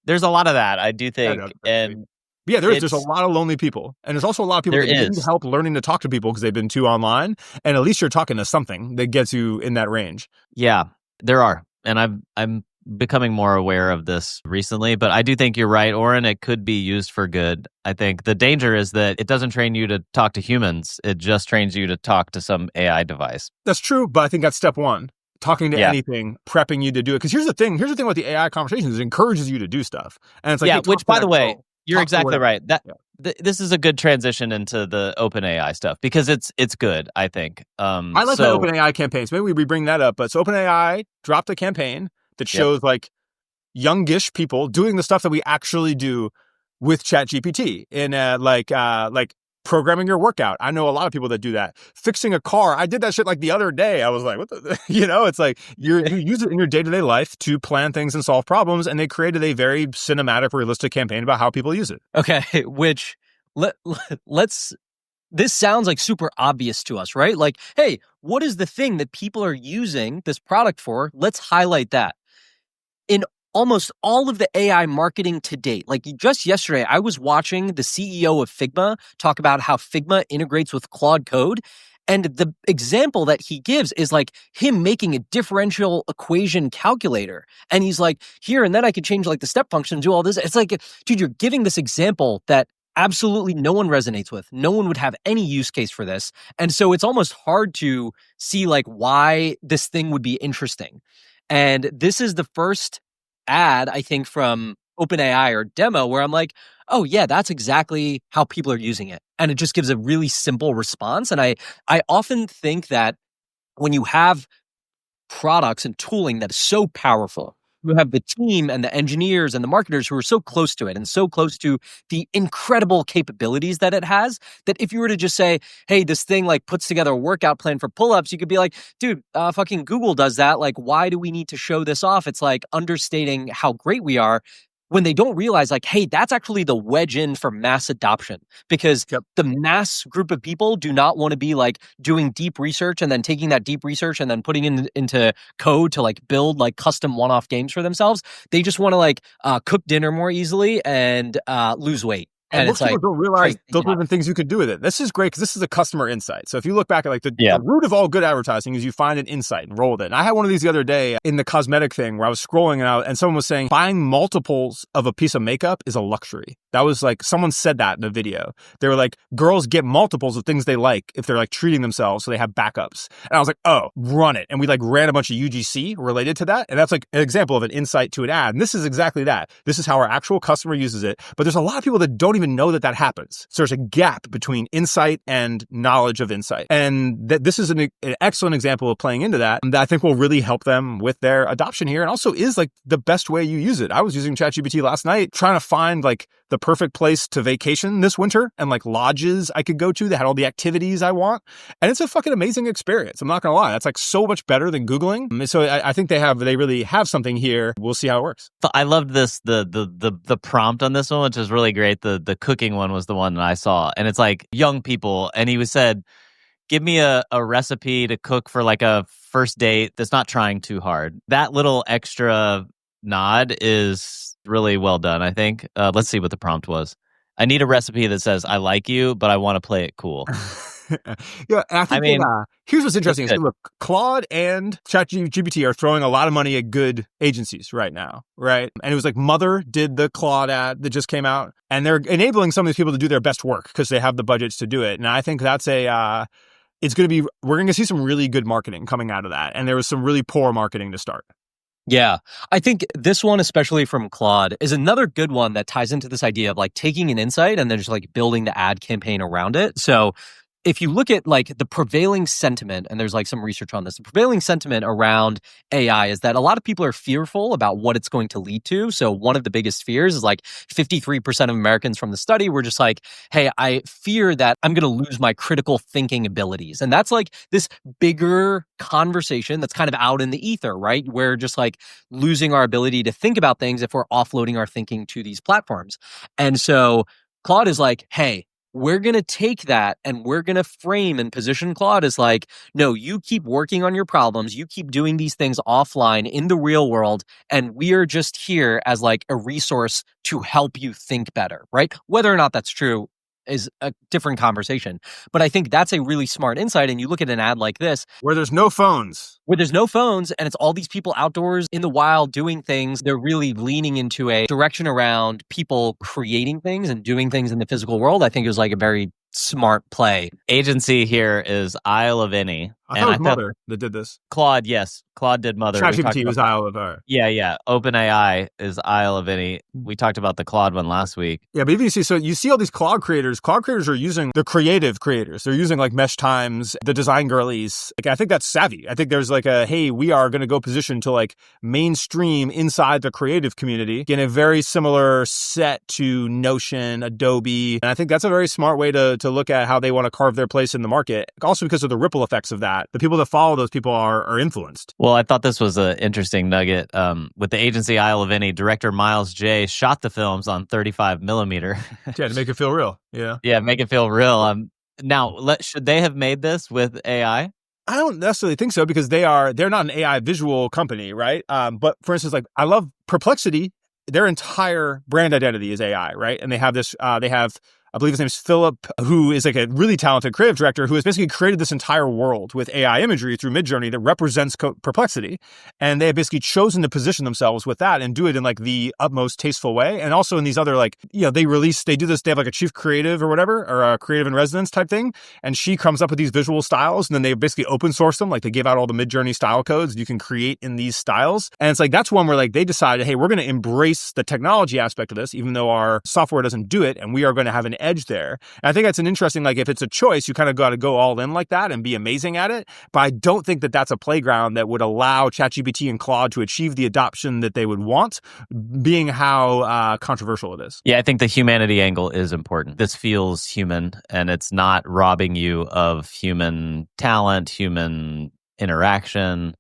There's a lot of that, I do think. And there's a lot of lonely people. And there's also a lot of people that need help learning to talk to people because they've been too online. And at least you're talking to something that gets you in that range. Yeah, there are. And I'm becoming more aware of this recently, but I do think you're right, Oren. It could be used for good. I think the danger is that it doesn't train you to talk to humans. It just trains you to talk to some AI device. That's true, but I think that's step one. Talking to anything, prepping you to do it. Because here's the thing with the AI conversations, it encourages you to do stuff. And it's like, hey, which, by the way, you're exactly right. This is a good transition into the OpenAI stuff, because it's good, I think. I like the OpenAI campaigns. Maybe we bring that up. But so OpenAI dropped a campaign that shows like youngish people doing the stuff that we actually do with ChatGPT in like programming your workout. I know a lot of people that do that. Fixing a car. I did that shit like the other day. I was like, what the, it's like you use it in your day-to-day life to plan things and solve problems. And they created a very cinematic, realistic campaign about how people use it. Okay. Which let's, this sounds like super obvious to us, right? Like, hey, what is the thing that people are using this product for? Let's highlight that. In almost all of the AI marketing to date, like just yesterday, I was watching the CEO of Figma talk about how Figma integrates with Claude Code. And the example that he gives is like him making a differential equation calculator. And he's like, here, and then I could change like the step function and do all this. It's like, dude, you're giving this example that absolutely no one resonates with. No one would have any use case for this. And so it's almost hard to see like why this thing would be interesting. And this is the first ad, I think, from OpenAI or demo where I'm like, oh yeah, that's exactly how people are using it. And it just gives a really simple response. And I often think that when you have products and tooling that is so powerful, you have the team and the engineers and the marketers who are so close to it and so close to the incredible capabilities that it has, that if you were to just say, hey, this thing like puts together a workout plan for pull-ups, you could be like, dude, fucking Google does that. Like, why do we need to show this off? It's like understating how great we are, when they don't realize, like, hey, that's actually the wedge in for mass adoption, because the mass group of people do not want to be like doing deep research and then taking that deep research and then putting it into code to like build like custom one-off games for themselves. They just want to like cook dinner more easily and lose weight. And it's most people like, don't realize those are the things you could do with it. This is great because this is a customer insight. So if you look back at like the root of all good advertising is you find an insight and roll with it. And I had one of these the other day in the cosmetic thing where I was scrolling and someone was saying buying multiples of a piece of makeup is a luxury. That was like, someone said that in a video. They were like, girls get multiples of things they like if they're like treating themselves so they have backups. And I was like, oh, run it. And we like ran a bunch of UGC related to that. And that's like an example of an insight to an ad. And this is exactly that. This is how our actual customer uses it. But there's a lot of people that don't even know that happens. So there's a gap between insight and knowledge of insight. And this is an excellent example of playing into that I think will really help them with their adoption here. And also is like the best way you use it. I was using ChatGPT last night trying to find like the perfect place to vacation this winter and like lodges I could go to that had all the activities I want. And it's a fucking amazing experience. I'm not going to lie. That's like so much better than Googling. So I think they really have something here. We'll see how it works. I loved the prompt on this one, which is really great. The cooking one was the one that I saw. And it's like young people. And he said, give me a recipe to cook for like a first date that's not trying too hard. That little extra nod is really well done, I think. Let's see what the prompt was. I need a recipe that says, I like you, but I want to play it cool. Yeah, I mean, here's what's interesting. Is, look, Claude and ChatGPT are throwing a lot of money at good agencies right now, right? And it was like Mother did the Claude ad that just came out, and they're enabling some of these people to do their best work because they have the budgets to do it. And I think that's we're going to see some really good marketing coming out of that. And there was some really poor marketing to start. Yeah, I think this one, especially from Claude, is another good one that ties into this idea of like taking an insight and then just like building the ad campaign around it. So if you look at like the prevailing sentiment, and there's like some research on this, the prevailing sentiment around AI is that a lot of people are fearful about what it's going to lead to. So one of the biggest fears is like 53% of Americans from the study were just like, hey, I fear that I'm going to lose my critical thinking abilities. And that's like this bigger conversation that's kind of out in the ether, right? We're just like losing our ability to think about things if we're offloading our thinking to these platforms. And so Claude is like, hey, we're going to take that and we're going to frame and position Claude as like, no, you keep working on your problems. You keep doing these things offline in the real world. And we are just here as like a resource to help you think better, right? Whether or not that's true is a different conversation. But I think that's a really smart insight. And you look at an ad like this, where there's no phones, and it's all these people outdoors in the wild doing things. They're really leaning into a direction around people creating things and doing things in the physical world. I think it was like a very smart play. Agency here is Isle of Innie. I thought it was Mother that did this. Claude, yes. Claude did Mother. ChatGPT was Isle of Innie. Yeah. OpenAI is Isle of Innie. We talked about the Claude one last week. Yeah, but even you see all these Claude creators. Claude creators are using the creative creators. They're using like Mesh Times, the design girlies. Like, I think that's savvy. I think there's like hey, we are going to go position to like mainstream inside the creative community in a very similar set to Notion, Adobe. And I think that's a very smart way to look at how they want to carve their place in the market. Also because of the ripple effects of that. The people that follow those people are influenced. Well, I thought this was an interesting nugget. With the agency Isle of Innie, director Miles J. shot the films on 35 millimeter. Yeah, to make it feel real. Yeah. Yeah, make it feel real. Now, should they have made this with AI? I don't necessarily think so because they're not an AI visual company, right? But for instance, like I love Perplexity. Their entire brand identity is AI, right? And they have this, I believe his name is Philip, who is like a really talented creative director who has basically created this entire world with AI imagery through Midjourney that represents Perplexity. And they have basically chosen to position themselves with that and do it in like the utmost tasteful way. And also in these other like, they do this, they have like a chief creative or whatever, or a creative in residence type thing. And she comes up with these visual styles and then they basically open source them. Like they give out all the Midjourney style codes you can create in these styles. And it's like, that's one where like they decided, hey, we're going to embrace the technology aspect of this, even though our software doesn't do it. And we are going to have an edge there. And I think that's an interesting, like if it's a choice, you kind of got to go all in like that and be amazing at it. But I don't think that that's a playground that would allow ChatGPT and Claude to achieve the adoption that they would want, being how controversial it is. Yeah, I think the humanity angle is important. This feels human, and it's not robbing you of human talent, human interaction.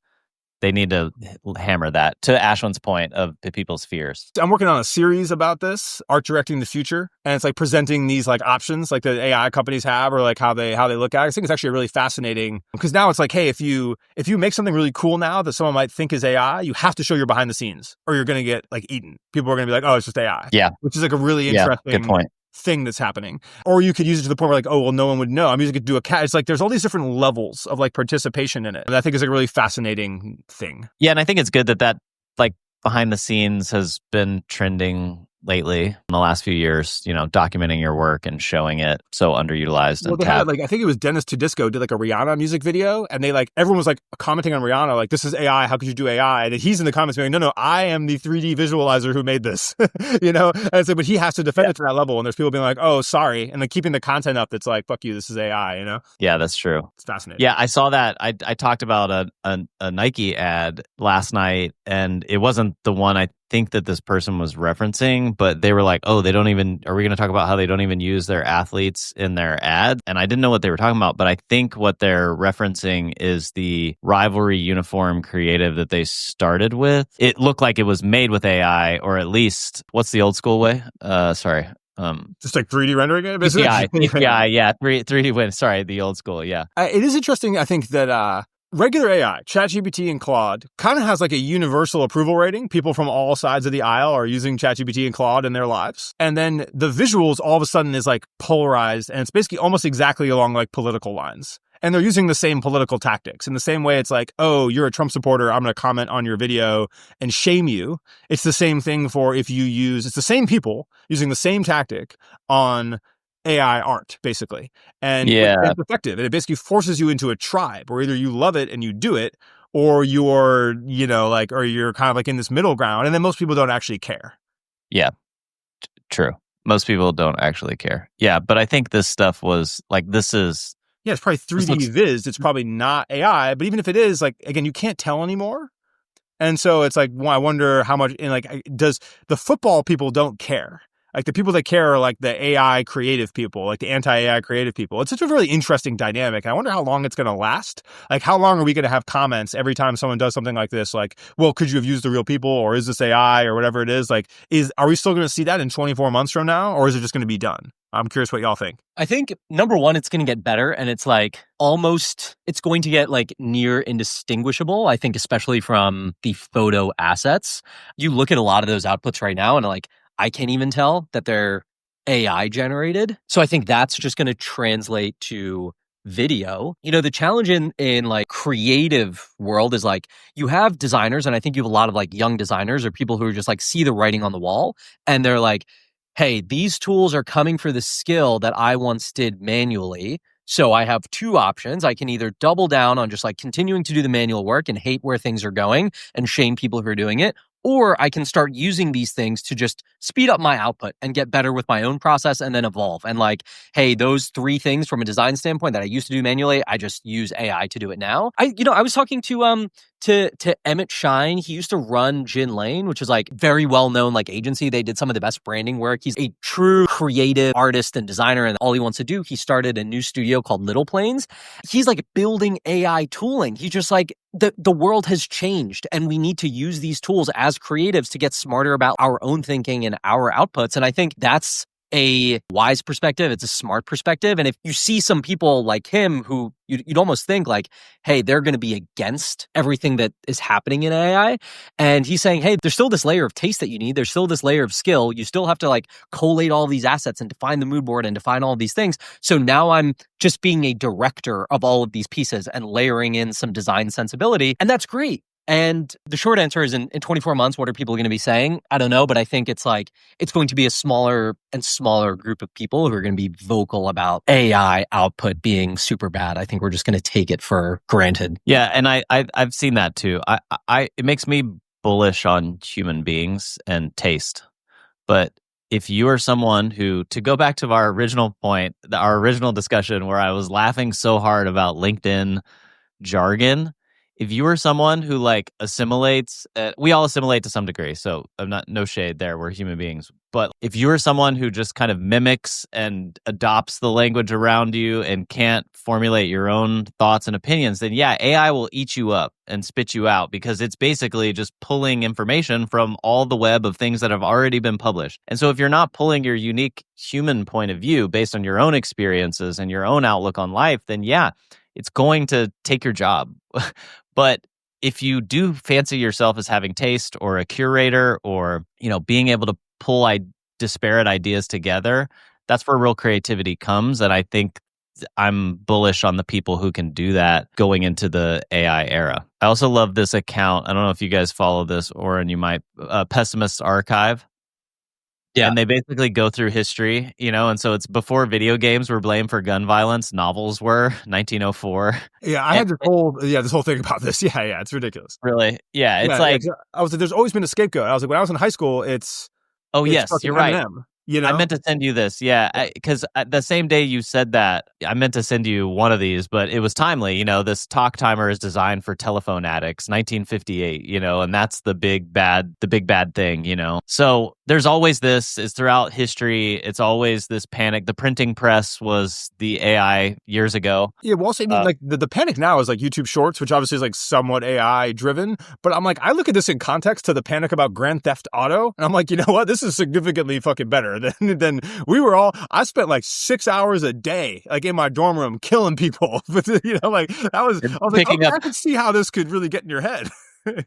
They need to hammer that, to Ashwin's point of the people's fears. I'm working on a series about this, Art Directing the Future, and it's like presenting these like options like the AI companies have, or like how they look at it. I think it's actually really fascinating because now it's like, hey, if you make something really cool now that someone might think is AI, you have to show your behind the scenes or you're going to get like eaten. People are going to be like, oh, it's just AI. Yeah. Which is like a really interesting good point. Thing that's happening. Or you could use it to the point where like, oh, well, no one would know. I'm using it to do a cat. It's like there's all these different levels of like participation in it. And I think it's like a really fascinating thing. Yeah, and I think it's good that like behind the scenes has been trending lately in the last few years, documenting your work and showing it so underutilized and tapped. Like I think it was Dennis Tudisco did like a Rihanna music video, and they like everyone was like commenting on Rihanna like, this is AI, how could you do AI? And he's in the comments going, no, I am the 3D visualizer who made this. And it's like, but he has to defend it to that level, and there's people being like, oh, sorry, and like keeping the content up that's like, fuck you, this is AI. Yeah, that's true. It's fascinating. Yeah, I saw that. I talked about a Nike ad last night, and it wasn't the one I think that this person was referencing, but they were like, oh, are we going to talk about how they don't even use their athletes in their ad? And I didn't know what they were talking about, but I think what they're referencing is the rivalry uniform creative that they started with. It looked like it was made with AI, or at least, what's the old school way? Sorry. Just like 3D rendering it? API, yeah. 3D win. Sorry, the old school, yeah. It is interesting, I think, that regular AI, ChatGPT and Claude, kind of has like a universal approval rating. People from all sides of the aisle are using ChatGPT and Claude in their lives. And then the visuals all of a sudden is like polarized, and it's basically almost exactly along like political lines. And they're using the same political tactics. In the same way, it's like, oh, you're a Trump supporter, I'm going to comment on your video and shame you. It's the same thing for it's the same people using the same tactic on AI art, basically. And it's effective. And it basically forces you into a tribe where either you love it and you do it, or you're, or you're kind of like in this middle ground. And then most people don't actually care. Yeah, true. Most people don't actually care. Yeah, but I think this stuff was like, this is... Yeah, it's probably 3D viz. It's probably not AI. But even if it is, like, again, you can't tell anymore. And so it's like, well, I wonder how much, and like, does the football people don't care? Like the people that care are like the AI creative people, like the anti-AI creative people. It's such a really interesting dynamic. I wonder how long it's going to last. Like how long are we going to have comments every time someone does something like this? Like, well, could you have used the real people, or is this AI, or whatever it is? Like, are we still going to see that in 24 months from now, or is it just going to be done? I'm curious what y'all think. I think number one, it's going to get better, and it's like it's going to get like near indistinguishable. I think especially from the photo assets. You look at a lot of those outputs right now, and like, I can't even tell that they're AI generated. So I think that's just going to translate to video. The challenge in like creative world is like you have designers, and I think you have a lot of like young designers or people who are just like see the writing on the wall, and they're like, hey, these tools are coming for the skill that I once did manually. So I have two options. I can either double down on just like continuing to do the manual work and hate where things are going and shame people who are doing it, or I can start using these things to just speed up my output and get better with my own process and then evolve. And like, hey, those three things from a design standpoint that I used to do manually, I just use AI to do it now. I was talking to Emmett Shine. He used to run Gin Lane, which is like very well-known like agency. They did some of the best branding work. He's a true creative artist and designer, and all he wants to do, he started a new studio called Little Planes. He's like building AI tooling. He's just like, the world has changed, and we need to use these tools as creatives to get smarter about our own thinking and our outputs. And I think that's a wise perspective. It's a smart perspective. And if you see some people like him who you'd almost think like, hey, they're going to be against everything that is happening in AI. And he's saying, hey, there's still this layer of taste that you need. There's still this layer of skill. You still have to like collate all these assets and define the mood board and define all of these things. So now I'm just being a director of all of these pieces and layering in some design sensibility. And that's great. And the short answer is in 24 months, what are people going to be saying? I don't know, but I think it's going to be a smaller and smaller group of people who are going to be vocal about AI output being super bad. I think we're just going to take it for granted. Yeah, and I've seen that too. It makes me bullish on human beings and taste. But if you are someone who, to go back to our original point, our original discussion where I was laughing so hard about LinkedIn jargon, if you are someone who like assimilates, we all assimilate to some degree. So I'm not, no shade there. We're human beings. But if you are someone who just kind of mimics and adopts the language around you and can't formulate your own thoughts and opinions, then yeah, AI will eat you up and spit you out because it's basically just pulling information from all the web of things that have already been published. And so if you're not pulling your unique human point of view based on your own experiences and your own outlook on life, then yeah, it's going to take your job. But if you do fancy yourself as having taste or a curator or, being able to pull disparate ideas together, that's where real creativity comes. And I think I'm bullish on the people who can do that going into the AI era. I also love this account. I don't know if you guys follow this, Oren, you might, Pessimist Archive. Yeah. And they basically go through history, and so it's before video games were blamed for gun violence, novels were, 1904. Yeah, I had this whole thing about this. Yeah, it's ridiculous. Really? Yeah, it's like... I was like, there's always been a scapegoat. I was like, when I was in high school, it's yes, you're right. Eminem, I meant to send you this, because the same day you said that, I meant to send you one of these, but it was timely. This talk timer is designed for telephone addicts, 1958. And that's the big bad thing. So there's always this. It's throughout history. It's always this panic. The printing press was the AI years ago. Yeah, well, also, like the panic now is like YouTube Shorts, which obviously is like somewhat AI driven. But I'm like, I look at this in context to the panic about Grand Theft Auto, and I'm like, you know what? This is significantly fucking better than we were all. I spent like 6 hours a day, like in my dorm room, killing people. But like I was like, I could see how this could really get in your head.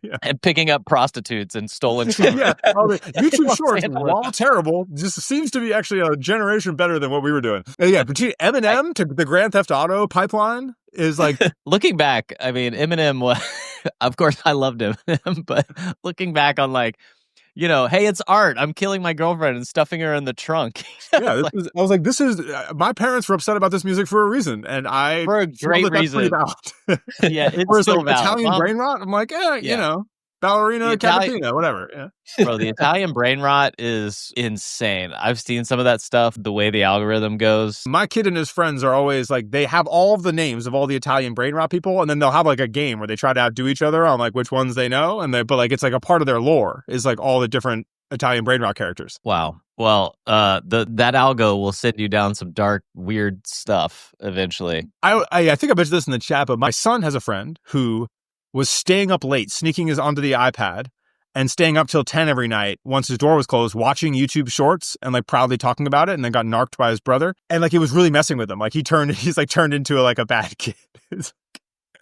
Yeah. And picking up prostitutes and stolen yeah, YouTube Shorts, while terrible, just seems to be actually a generation better than what we were doing. And yeah, between Eminem to the Grand Theft Auto pipeline is like... Looking back, I mean, Eminem was... Of course, I loved him, but looking back on like, hey, it's art. I'm killing my girlfriend and stuffing her in the trunk. Yeah, I was like, this is... my parents were upset about this music for a reason, and I... For a great reason. Yeah, it's whereas so like Italian brain rot, I'm like, ballerina, Caterpina, whatever. Yeah. Bro, the Italian brain rot is insane. I've seen some of that stuff, the way the algorithm goes. My kid and his friends are always like, they have all of the names of all the Italian brain rot people, and then they'll have like a game where they try to outdo each other on like which ones they know, but like it's like a part of their lore is like all the different Italian brain rot characters. Wow. Well, that algo will send you down some dark, weird stuff eventually. I think I mentioned this in the chat, but my son has a friend who was staying up late, sneaking onto the iPad and staying up till 10 every night once his door was closed, watching YouTube Shorts and like proudly talking about it, and then got narked by his brother. And like it was really messing with him. Like he's turned into a bad kid.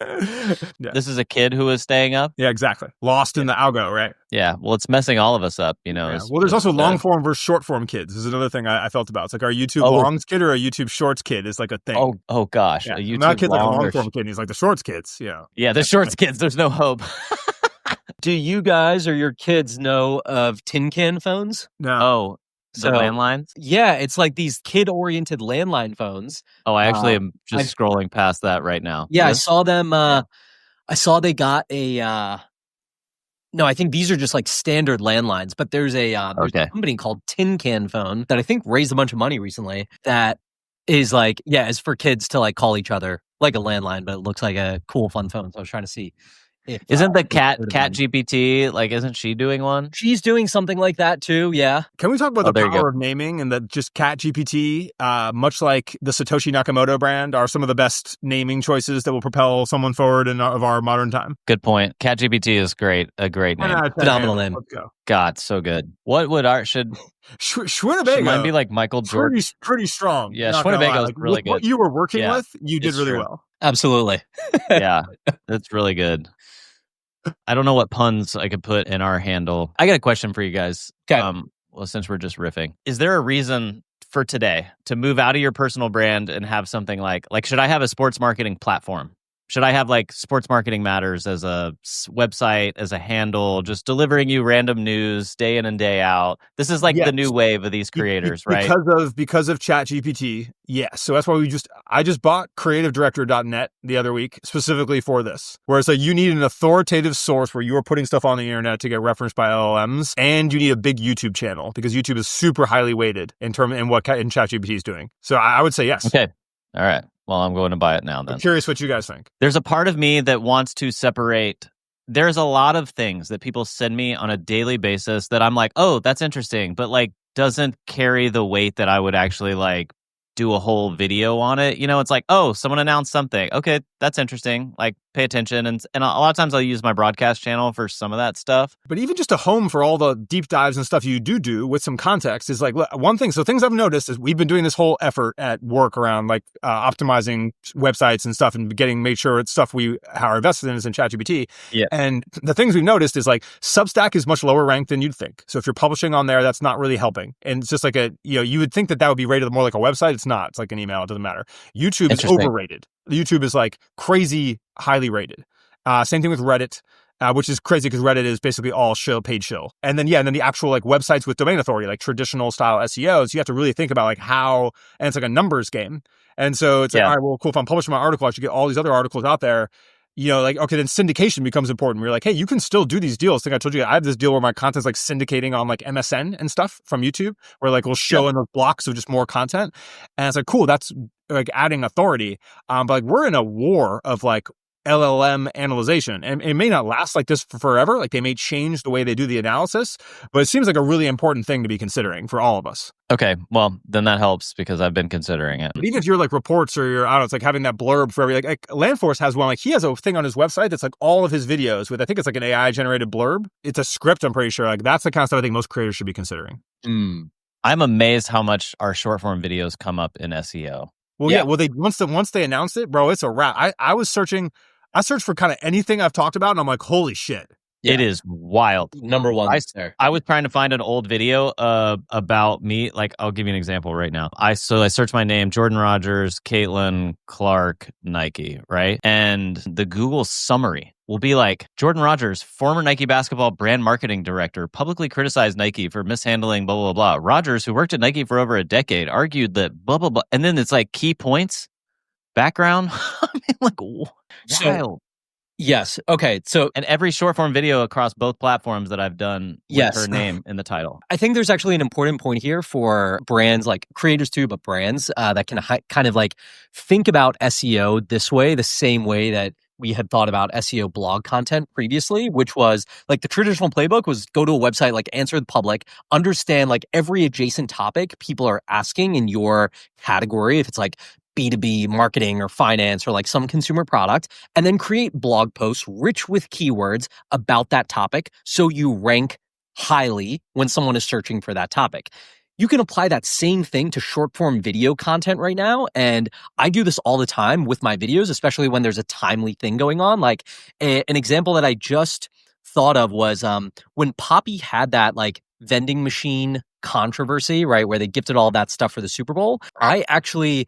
Yeah. This is a kid who is staying up? Yeah, exactly. Lost in the algo, right? Yeah. Well, it's messing all of us up, Yeah. Well, there's also long form versus short form kids. This is another thing I felt about. It's like our YouTube Longs kid or a YouTube Shorts kid is like a thing. Oh gosh. Yeah. A YouTube not a kid like a long form kid. He's like the Shorts kids. Yeah. Yeah, the Shorts kids. There's no hope. Do you guys or your kids know of tin can phones? No. Oh. The landlines? Yeah, it's like these kid-oriented landline phones. Oh, I actually am just scrolling past that right now. Yeah, I saw them. I saw they got a... no, I think these are just like standard landlines, but there's a company called Tin Can Phone that I think raised a bunch of money recently that is like, is for kids to like call each other like a landline, but it looks like a cool, fun phone. So I was trying to see. Isn't the Cat GPT, like, isn't she doing one? She's doing something like that too, yeah. Can we talk about the power of naming and that just Cat GPT, much like the Satoshi Nakamoto brand, are some of the best naming choices that will propel someone forward of our modern time? Good point. Cat GPT is great. A great name. Phenomenal name. Let's go. God, so good. What would art should... Schwinnebago might be like Michael Jordan. Pretty strong. Yeah, Schwinnebago is really good. What you were working with, you did really well. Absolutely. Yeah, that's really good. I don't know what puns I could put in our handle. I got a question for you guys. Okay. Well, since we're just riffing, is there a reason for today to move out of your personal brand and have something like should I have a sports marketing platform? Should I have like Sports Marketing Matters as a website, as a handle, just delivering you random news day in and day out? This is like the new wave of these creators, right? Because of ChatGPT, yes. So that's why I just bought creativedirector.net the other week specifically for this, where it's like you need an authoritative source where you are putting stuff on the internet to get referenced by LLMs, and you need a big YouTube channel because YouTube is super highly weighted in what ChatGPT is doing. So I would say yes. Okay. All right. Well, I'm going to buy it now then. I'm curious what you guys think. There's a part of me that wants to separate. There's a lot of things that people send me on a daily basis that I'm like, oh, that's interesting, but like doesn't carry the weight that I would actually like do a whole video on it. You know, it's like, oh, someone announced something. Okay, that's interesting. Like, pay attention. And a lot of times I'll use my broadcast channel for some of that stuff. But even just a home for all the deep dives and stuff you do with some context is like one thing. So things I've noticed is we've been doing this whole effort at work around like optimizing websites and stuff and make sure it's stuff we are invested in is in ChatGPT. Yeah. And the things we've noticed is like Substack is much lower ranked than you'd think. So if you're publishing on there, that's not really helping. And it's just like you would think that would be rated more like a website. It's not. It's like an email. It doesn't matter. YouTube is overrated. YouTube is like crazy highly rated. Same thing with Reddit, which is crazy because Reddit is basically all paid shill. And then the actual like websites with domain authority, like traditional style SEOs, you have to really think about like how, and it's like a numbers game. And so it's like, all right, well, cool. If I'm publishing my article, I should get all these other articles out there. You know, like, okay, then syndication becomes important. We're like, hey, you can still do these deals. I think I told you, I have this deal where my content's like syndicating on like MSN and stuff from YouTube, where like we'll show in the blocks of just more content. And it's like, cool, that's like adding authority. But like we're in a war of like LLM analyzation, and it may not last like this for forever. Like they may change the way they do the analysis, but it seems like a really important thing to be considering for all of us. Okay, well then that helps because I've been considering it. But even if you're like reports or you're, I don't know, it's like having that blurb for every like Landforce has one, like he has a thing on his website that's like all of his videos with, I think it's like an AI generated blurb. It's a script, I'm pretty sure. Like that's the kind of stuff I think most creators should be considering. I'm amazed how much our short form videos come up in SEO. Well, yeah. Well, they once they announced it, bro, it's a wrap. I searched for kind of anything I've talked about, and I'm like, holy shit. Yeah. It is wild. Number one there. I was trying to find an old video about me. Like, I'll give you an example right now. I searched my name, Jordan Rogers, Caitlin Clark, Nike, right? And the Google summary will be like, Jordan Rogers, former Nike basketball brand marketing director, publicly criticized Nike for mishandling blah, blah, blah. Rogers, who worked at Nike for over a decade, argued that blah, blah, blah. And then it's like key points, background. I mean, like, wild. Yes. Okay. So, and every short form video across both platforms that I've done with her name in the title. I think there's actually an important point here for brands, like creators too, but brands that can kind of like think about SEO this way, the same way that we had thought about SEO blog content previously, which was like the traditional playbook was go to a website, like answer the public, understand like every adjacent topic people are asking in your category. If it's like B2B marketing or finance or like some consumer product, and then create blog posts rich with keywords about that topic so you rank highly when someone is searching for that topic. You can apply that same thing to short form video content right now. And I do this all the time with my videos, especially when there's a timely thing going on. Like an example that I just thought of was when Poppy had that like vending machine controversy, right, where they gifted all that stuff for the Super Bowl. I actually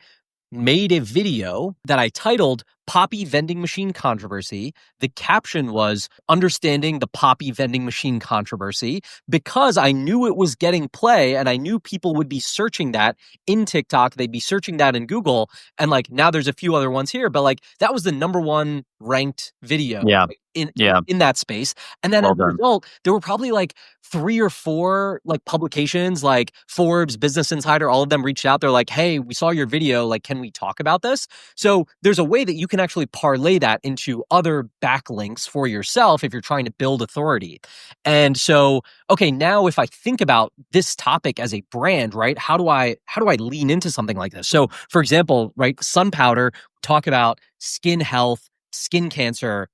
made a video that I titled Poppy Vending Machine Controversy. The caption was understanding the Poppy Vending Machine Controversy, because I knew it was getting play and I knew people would be searching that in TikTok. They'd be searching that in Google. And like now there's a few other ones here, but like that was the number one ranked video in that space. And then as a result, there were probably like 3 or 4 like publications like Forbes, Business Insider, all of them reached out. They're like, hey, we saw your video. Like, can we talk about this? So there's a way that you can actually parlay that into other backlinks for yourself if you're trying to build authority. And so, okay, now if I think about this topic as a brand, right, how do I lean into something like this? So for example, right, Sunpowder, talk about skin health, skin cancer.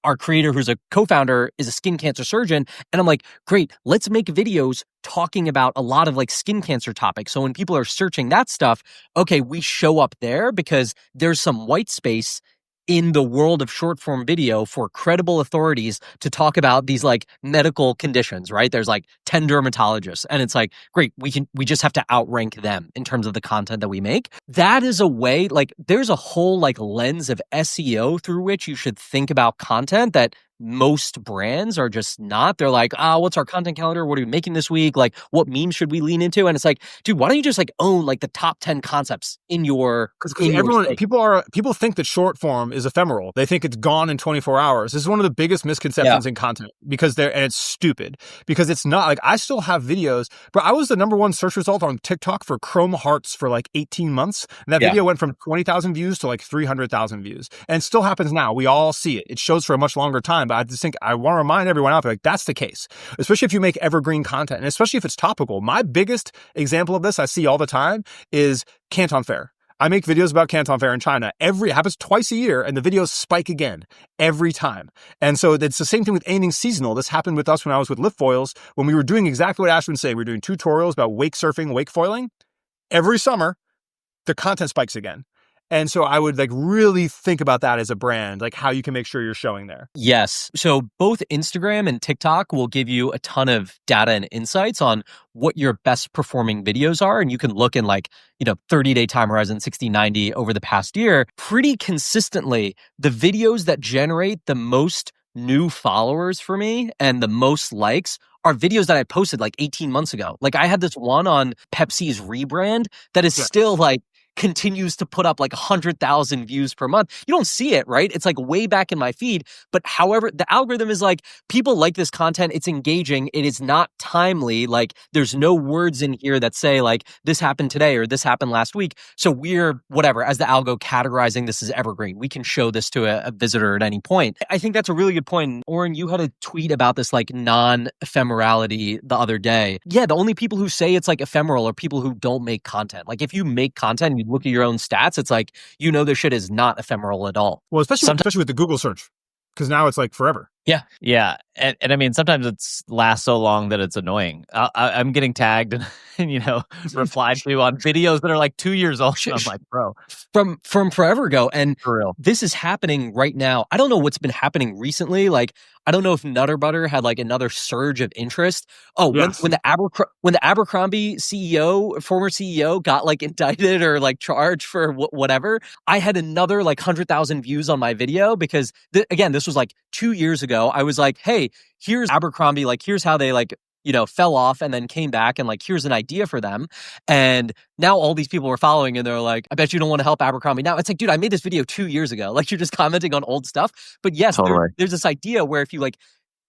Our creator, who's a co-founder, is a skin cancer surgeon. And I'm like, great, let's make videos talking about a lot of like skin cancer topics. So when people are searching that stuff, okay, we show up there because there's some white space in the world of short form video for credible authorities to talk about these like medical conditions, right? There's like 10 dermatologists, and it's like, great, we just have to outrank them in terms of the content that we make. That is a way, like there's a whole like lens of SEO through which you should think about content that most brands are just not. They're like, what's our content calendar? What are we making this week? Like, what memes should we lean into? And it's like, dude, why don't you just like own like the top 10 concepts in your people think that short form is ephemeral. They think it's gone in 24 hours. This is one of the biggest misconceptions in content and it's stupid because it's not. Like, I still have videos, but I was the #1 search result on TikTok for Chrome Hearts for like 18 months. And that video went from 20,000 views to like 300,000 views. And it still happens now. We all see it. It shows for a much longer time. But I just think I want to remind everyone out there, like, that's the case, especially if you make evergreen content and especially if it's topical. My biggest example of this I see all the time is Canton Fair. I make videos about Canton Fair in China. It happens twice a year, and the videos spike again every time. And so it's the same thing with anything seasonal. This happened with us when I was with Lift Foils, when we were doing exactly what Ashwin said. We were doing tutorials about wake surfing, wake foiling. Every summer, the content spikes again. And so I would like really think about that as a brand, like how you can make sure you're showing there. Yes. So both Instagram and TikTok will give you a ton of data and insights on what your best performing videos are. And you can look in like, 30-day time horizon, 60, 90 over the past year. Pretty consistently, the videos that generate the most new followers for me and the most likes are videos that I posted like 18 months ago. Like I had this one on Pepsi's rebrand that is still like continues to put up like 100,000 views per month. You don't see it, right? It's like way back in my feed. But however, the algorithm is like, people like this content. It's engaging. It is not timely. Like there's no words in here that say like this happened today or this happened last week. So we're whatever, as the algo categorizing this as evergreen. We can show this to a visitor at any point. I think that's a really good point. Oren, you had a tweet about this like non-ephemerality the other day. Yeah, the only people who say it's like ephemeral are people who don't make content. Like if you make content, you look at your own stats, it's like, this shit is not ephemeral at all. Well, especially with the Google search, because now it's like forever. Yeah. Yeah. And I mean, sometimes it's lasts so long that it's annoying. I'm getting tagged and replied to on videos that are like 2 years old. I'm like, bro. From forever ago. And for real, this is happening right now. I don't know what's been happening recently. Like, I don't know if Nutter Butter had like another surge of interest. Oh, yes. when the Abercrombie former CEO got like indicted or like charged for whatever, I had another like 100,000 views on my video because again, this was like 2 years ago. I was like, hey, here's Abercrombie, like here's how they like, fell off and then came back and like, here's an idea for them. And now all these people were following and they're like, I bet you don't want to help Abercrombie now. It's like, dude, I made this video 2 years ago. Like you're just commenting on old stuff. But yes, totally. There's this idea where if you like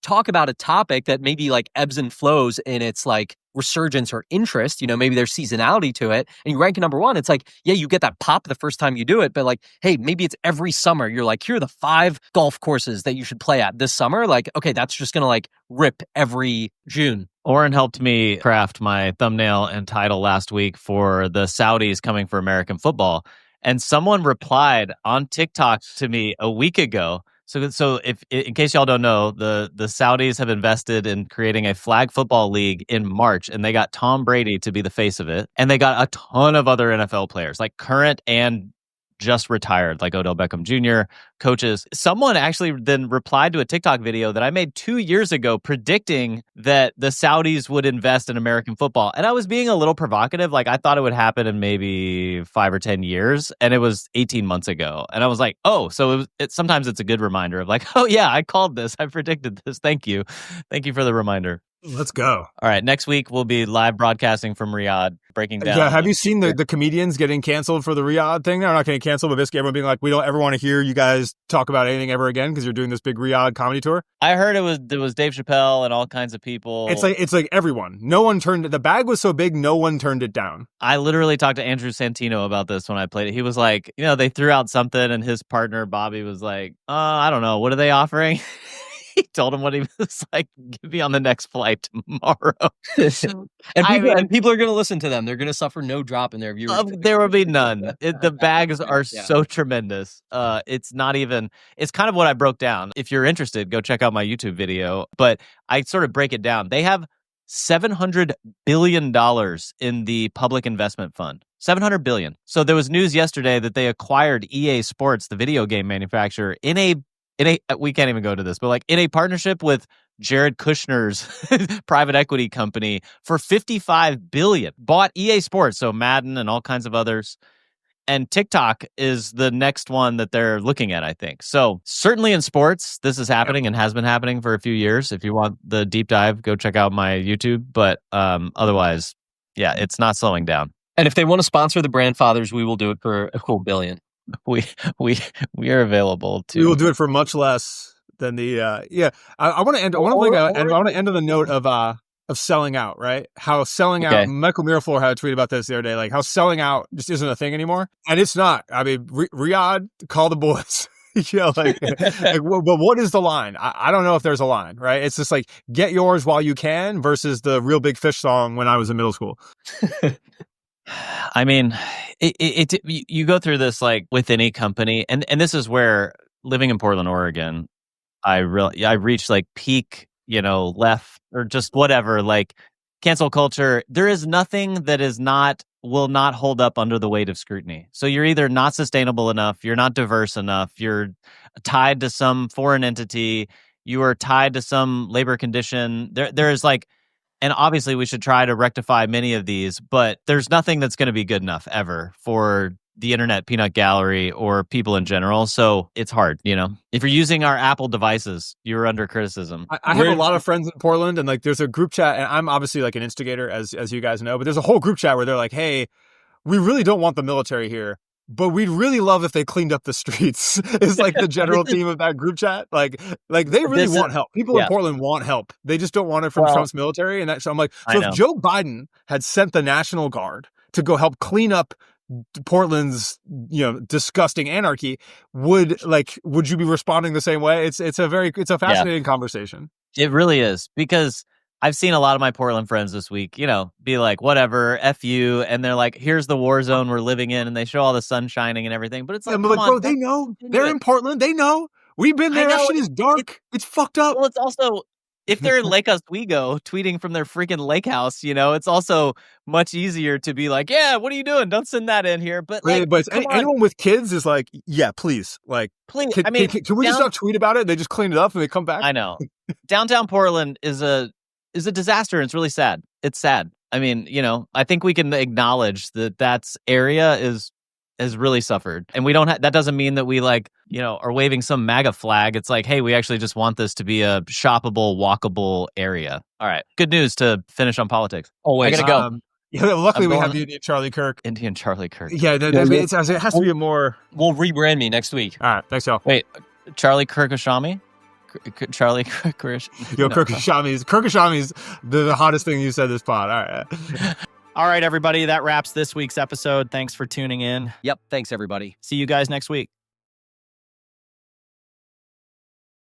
talk about a topic that maybe like ebbs and flows in its like resurgence or interest, maybe there's seasonality to it and you rank at #1, it's like, yeah, you get that pop the first time you do it, but like, hey, maybe it's every summer. You're like, here are the 5 golf courses that you should play at this summer. Like, okay, that's just going to like rip every June. Oren helped me craft my thumbnail and title last week for the Saudis coming for American football. And someone replied on TikTok to me a week ago. So if in case y'all don't know, the Saudis have invested in creating a flag football league in March, and they got Tom Brady to be the face of it. And they got a ton of other NFL players, like current and just retired, like Odell Beckham Jr., coaches. Someone actually then replied to a TikTok video that I made 2 years ago predicting that the Saudis would invest in American football. And I was being a little provocative. Like I thought it would happen in maybe 5 or 10 years. And it was 18 months ago. And I was like, oh, so sometimes it's a good reminder of like, oh yeah, I called this. I predicted this. Thank you. Thank you for the reminder. Let's go. All right. Next week, we'll be live broadcasting from Riyadh, breaking down. Yeah, have you seen the comedians getting canceled for the Riyadh thing? They're not getting canceled, but basically everyone being like, we don't ever want to hear you guys talk about anything ever again because you're doing this big Riyadh comedy tour. I heard it was Dave Chappelle and all kinds of people. It's like everyone. No one turned it. The bag was so big, no one turned it down. I literally talked to Andrew Santino about this when I played it. He was like, they threw out something and his partner, Bobby, was like, I don't know. What are they offering? He told him what he was like, get me on the next flight tomorrow. and people are going to listen to them. They're going to suffer no drop in their viewership. There will be none. The bags are so tremendous. It's kind of what I broke down. If you're interested, go check out my YouTube video. But I sort of break it down. They have $700 billion in the public investment fund. $700 billion. So there was news yesterday that they acquired EA Sports, the video game manufacturer, in a we can't even go to this, but like in a partnership with Jared Kushner's private equity company for $55 billion. Bought EA Sports, so Madden and all kinds of others. And TikTok is the next one that they're looking at, I think. So certainly in sports, this is happening and has been happening for a few years. If you want the deep dive, go check out my YouTube. But otherwise, yeah, it's not slowing down. And if they want to sponsor the Brandfathers, we will do it for a cool $1 billion. We are available to. We will do it for much less than the I want to end. I want to end on the note of selling out. Right? How selling out. Michael Miraflor had a tweet about this the other day. Like how selling out just isn't a thing anymore, and it's not. I mean, Riyadh, call the boys. But what is the line? I don't know if there's a line. Right? It's just like get yours while you can versus the Real Big Fish song when I was in middle school. I mean, you go through this like with any company, and this is where living in Portland, Oregon, I reached like peak, left or just whatever, like cancel culture. There is nothing that will not hold up under the weight of scrutiny. So you're either not sustainable enough, you're not diverse enough, you're tied to some foreign entity, you are tied to some labor condition. There's like. And obviously, we should try to rectify many of these, but there's nothing that's going to be good enough ever for the internet peanut gallery or people in general. So it's hard, If you're using our Apple devices, you're under criticism. I have a lot of friends in Portland, and like there's a group chat, and I'm obviously like an instigator, as you guys know, but there's a whole group chat where they're like, hey, we really don't want the military here, but we'd really love if they cleaned up the streets. Is like the general theme of that group chat. Like they really want help. People in Portland want help. They just don't want it from Trump's military. And so I'm like, so if Joe Biden had sent the National Guard to go help clean up Portland's, disgusting anarchy, would you be responding the same way? It's a fascinating conversation. It really is, because I've seen a lot of my Portland friends this week, be like, whatever, F you. And they're like, here's the war zone we're living in. And they show all the sun shining and everything. But it's like, bro, they know. They're in Portland. They know. We've been there. That shit is dark. It's fucked up. Well, it's also, if they're in Lake Oswego tweeting from their freaking lake house, it's also much easier to be like, yeah, what are you doing? Don't send that in here. But anyone with kids is like, yeah, please. Like, please. Can we just not tweet about it? They just clean it up and they come back. I know. Downtown Portland is a disaster, and it's really sad. It's sad. I mean, I think we can acknowledge that area has really suffered, and we don't. That doesn't mean that we are waving some MAGA flag. It's like, hey, we actually just want this to be a shoppable, walkable area. All right, good news to finish on politics. Always. I gotta go. Luckily, we have the Indian Charlie Kirk. Indian Charlie Kirk. Yeah, it has to be a more. We'll rebrand me next week. All right, thanks, y'all. Wait, Charlie Kirkashami? Charlie Kirk. Yo, Kirkashami's the hottest thing you said this pod. All right. All right, everybody. That wraps this week's episode. Thanks for tuning in. Yep. Thanks, everybody. See you guys next week.